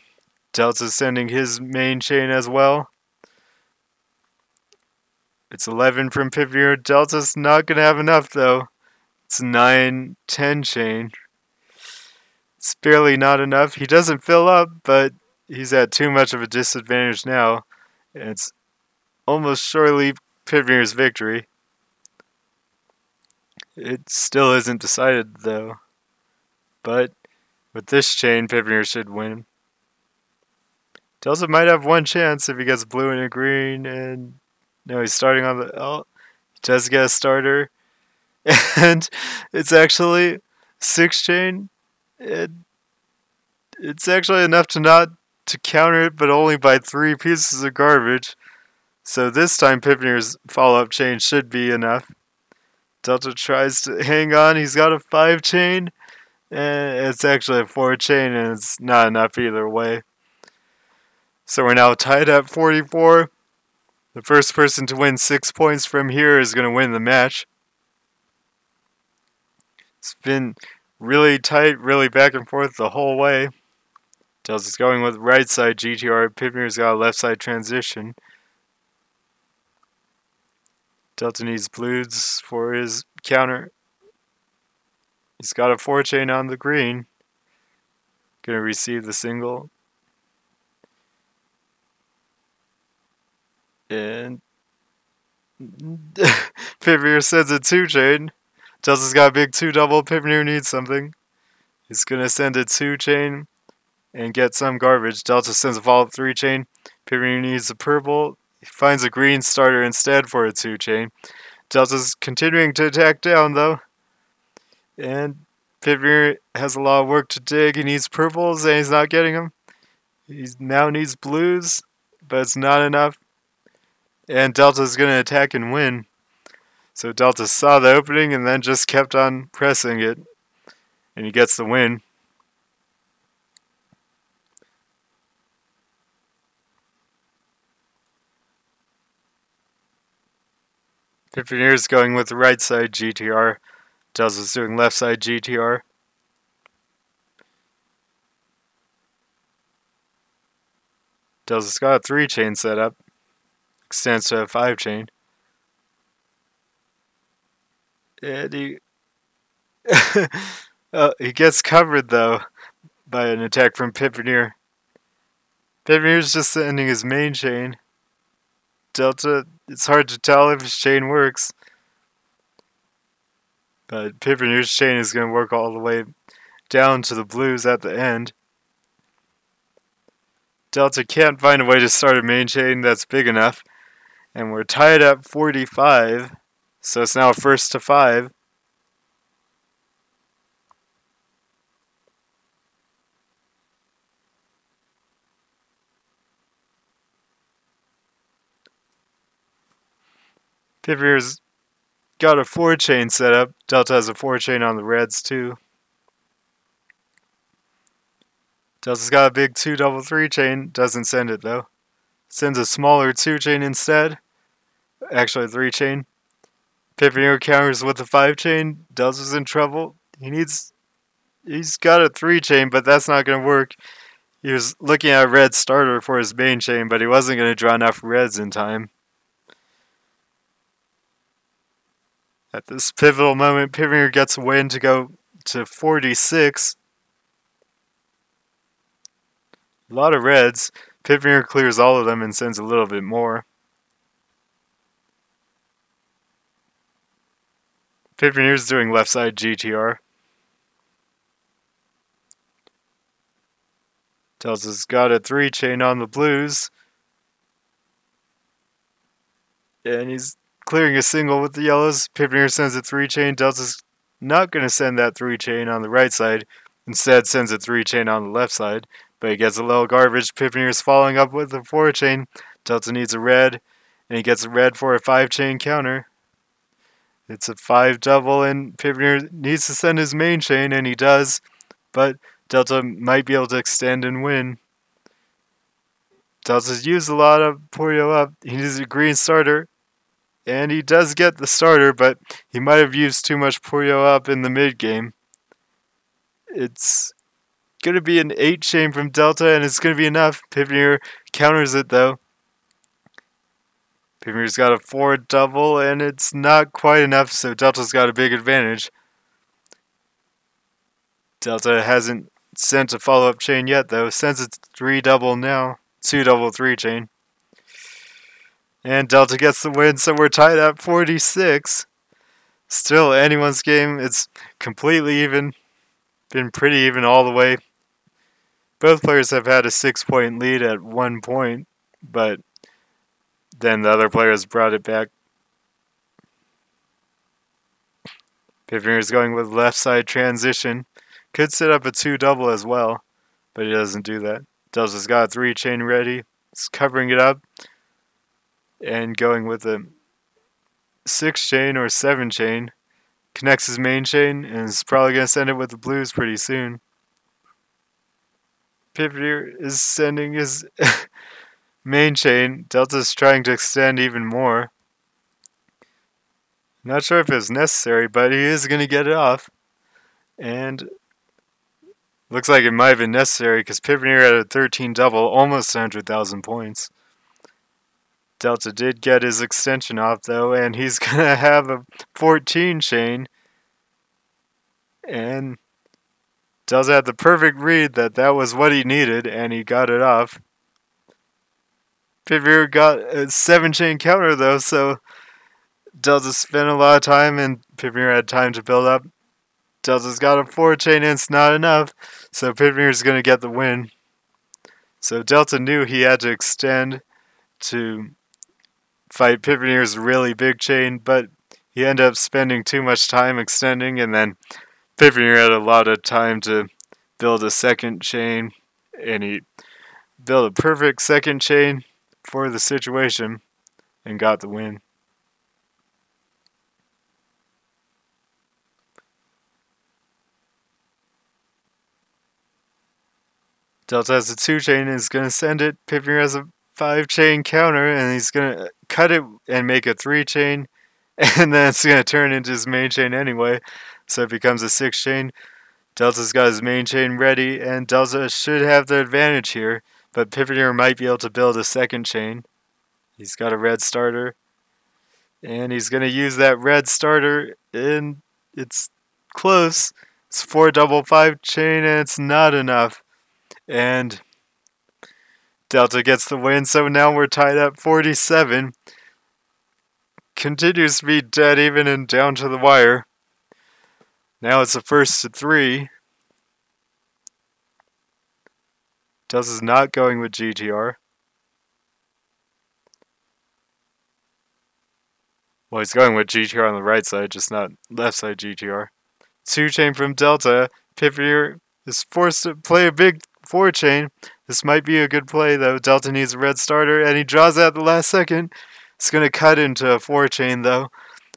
Delta's sending his main chain as well. It's 11 from Pippinier. Delta's not going to have enough though. It's 9-10 chain. It's barely not enough. He doesn't fill up, but he's at too much of a disadvantage now. And it's almost surely Pippinier's victory. It still isn't decided though. But with this chain, Pippinier should win. Delta might have one chance if he gets blue and a green, and no, he's starting on the... Oh, he does get a starter. And it's actually 6 chain. It's actually enough to counter it, but only by 3 pieces of garbage. So this time Pippinier's follow-up chain should be enough. Delta tries to hang on. He's got a 5 chain. And it's actually a 4 chain, and it's not enough either way. So we're now tied at 44. The first person to win 6 points from here is going to win the match. It's been really tight, really back and forth the whole way. Delta's going with right side GTR. Pippinier's got a left side transition. Delta needs blues for his counter. He's got a 4 chain on the green. Gonna receive the single. And Pippinier sends a 2 chain. Delta's got a big 2 double. Pippinier needs something. He's gonna send a 2-chain and get some garbage. Delta sends a follow-up 3-chain. Pippy needs a purple. He finds a green starter instead for a 2-chain. Delta's continuing to attack down though. And Pippy has a lot of work to dig. He needs purples and he's not getting them. He now needs blues, but it's not enough. And Delta's gonna attack and win. So Delta saw the opening and then just kept on pressing it. And he gets the win. Pippinier's going with the right side GTR. Delta's doing left side GTR. Delta's got a 3-chain set up. Extends to a 5-chain. And he gets covered though by an attack from Pippinier. Pippinier's just sending his main chain. Delta, it's hard to tell if his chain works. But Pippinier's chain is going to work all the way down to the blues at the end. Delta can't find a way to start a main chain that's big enough. And we're tied at 45. So it's now a 1st to 5. Pippier's got a 4-chain set up. Delta has a 4-chain on the reds too. Delta's got a big 2-3 chain. Doesn't send it though. Sends a smaller 2-chain instead. Actually a 3-chain. Pippinier counters with a 5-chain. Delta's in trouble. He's got a 3-chain, but that's not going to work. He was looking at a red starter for his main chain, but he wasn't going to draw enough reds in time. At this pivotal moment, Pippinier gets a win to go to 46. A lot of reds. Pippinier clears all of them and sends a little bit more. Pippinier's doing left side GTR. Delta's got a 3-chain on the blues. And he's clearing a single with the yellows. Pippinier sends a 3-chain. Delta's not going to send that 3-chain on the right side. Instead sends a 3-chain on the left side. But he gets a little garbage. Pippinier's following up with a 4-chain. Delta needs a red. And he gets a red for a 5-chain counter. It's a 5-double and Pippinier needs to send his main chain and he does. But Delta might be able to extend and win. Delta's used a lot of Puyo up. He needs a green starter. And he does get the starter, but he might have used too much Puyo up in the mid game. It's going to be an 8-chain from Delta, and it's going to be enough. Pippinier counters it, though. Pippinier's got a 4-double, and it's not quite enough, so Delta's got a big advantage. Delta hasn't sent a follow-up chain yet, though. Sends a 3-double now. 2-double 3-chain. And Delta gets the win, so we're tied at 46. Still, anyone's game. It's completely even. Been pretty even all the way. Both players have had a 6-point lead at one point, but then the other players brought it back. Pippinier's going with left side transition. Could set up a 2-double as well, but he doesn't do that. Delta's got a 3-chain ready. It's covering it up. And going with a 6-chain or 7-chain. Connects his main chain and is probably going to send it with the blues pretty soon. Pippinier is sending his main chain. Delta's trying to extend even more. Not sure if it's necessary, but he is going to get it off. And looks like it might have been necessary because Pippinier had a 13-double, almost 100,000 points. Delta did get his extension off though, and he's going to have a 14-chain. And Delta had the perfect read that was what he needed, and he got it off. Pippinier got a 7-chain counter though, so Delta spent a lot of time, and Pippinier had time to build up. Delta's got a 4-chain and it's not enough, so Pippinier's going to get the win. So Delta knew he had to extend to fight Pippinier's really big chain, but he ended up spending too much time extending, and then Pippinier had a lot of time to build a second chain, and he built a perfect second chain for the situation and got the win. Delta has a 2-chain and is going to send it. Pippinier has a 5-chain counter and he's going to cut it and make a 3-chain, and then it's going to turn into his main chain anyway, so it becomes a 6-chain. Delta's got his main chain ready, and Delta should have the advantage here, but Pippinier might be able to build a second chain. He's got a red starter, and he's going to use that red starter, and it's close. It's 4 double 5-chain, and it's not enough. And Delta gets the win, so now we're tied up 47. Continues to be dead even and down to the wire. Now it's a 1st to 3. Delta's not going with GTR. Well, he's going with GTR on the right side, just not left side GTR. 2-chain from Delta. Pippinier is forced to play a big 4-chain. This might be a good play, though. Delta needs a red starter, and he draws it at the last second. It's going to cut into a 4-chain, though,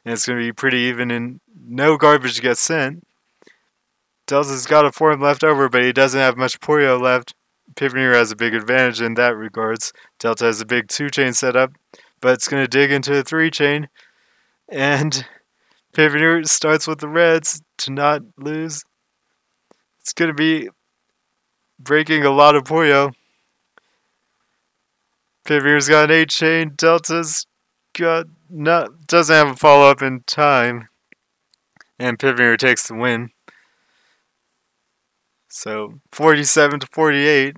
and it's going to be pretty even, and no garbage gets sent. Delta's got a form left over, but he doesn't have much Puyo left. Pippinier has a big advantage in that regards. Delta has a big 2-chain setup, but it's going to dig into a 3-chain, and Pippinier starts with the reds to not lose. It's going to be breaking a lot of Puyo. Pippinier's got an 8-chain. Delta's got doesn't have a follow-up in time, and Pippinier takes the win. So 47 to 48.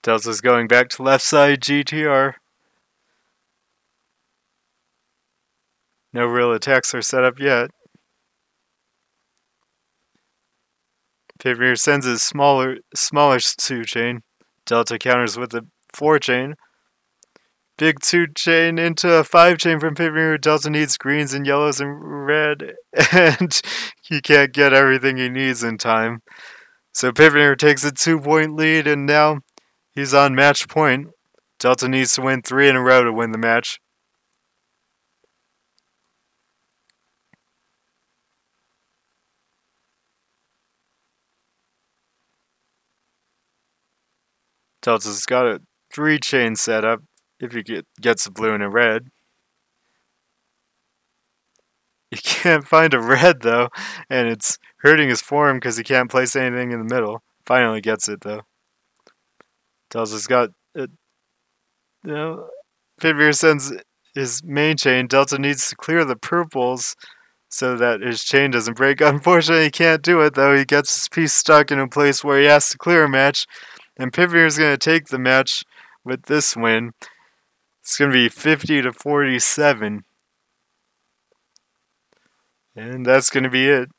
Delta's going back to left side GTR. No real attacks are set up yet. Pippinier sends a smaller 2-chain. Delta counters with a 4-chain. Big 2-chain into a 5-chain from Pippinier. Delta needs greens and yellows and red, and he can't get everything he needs in time. So Pippinier takes a 2-point lead, and now he's on match point. Delta needs to win 3 in a row to win the match. Delta's got a 3-chain setup if he gets a blue and a red. He can't find a red, though, and it's hurting his form because he can't place anything in the middle. Finally gets it, though. Delta's got Furrier sends his main chain. Delta needs to clear the purples so that his chain doesn't break. Unfortunately, he can't do it, though. He gets his piece stuck in a place where he has to clear a match. And Pippinier's going to take the match with this win. It's going to be 50 to 47. And that's going to be it.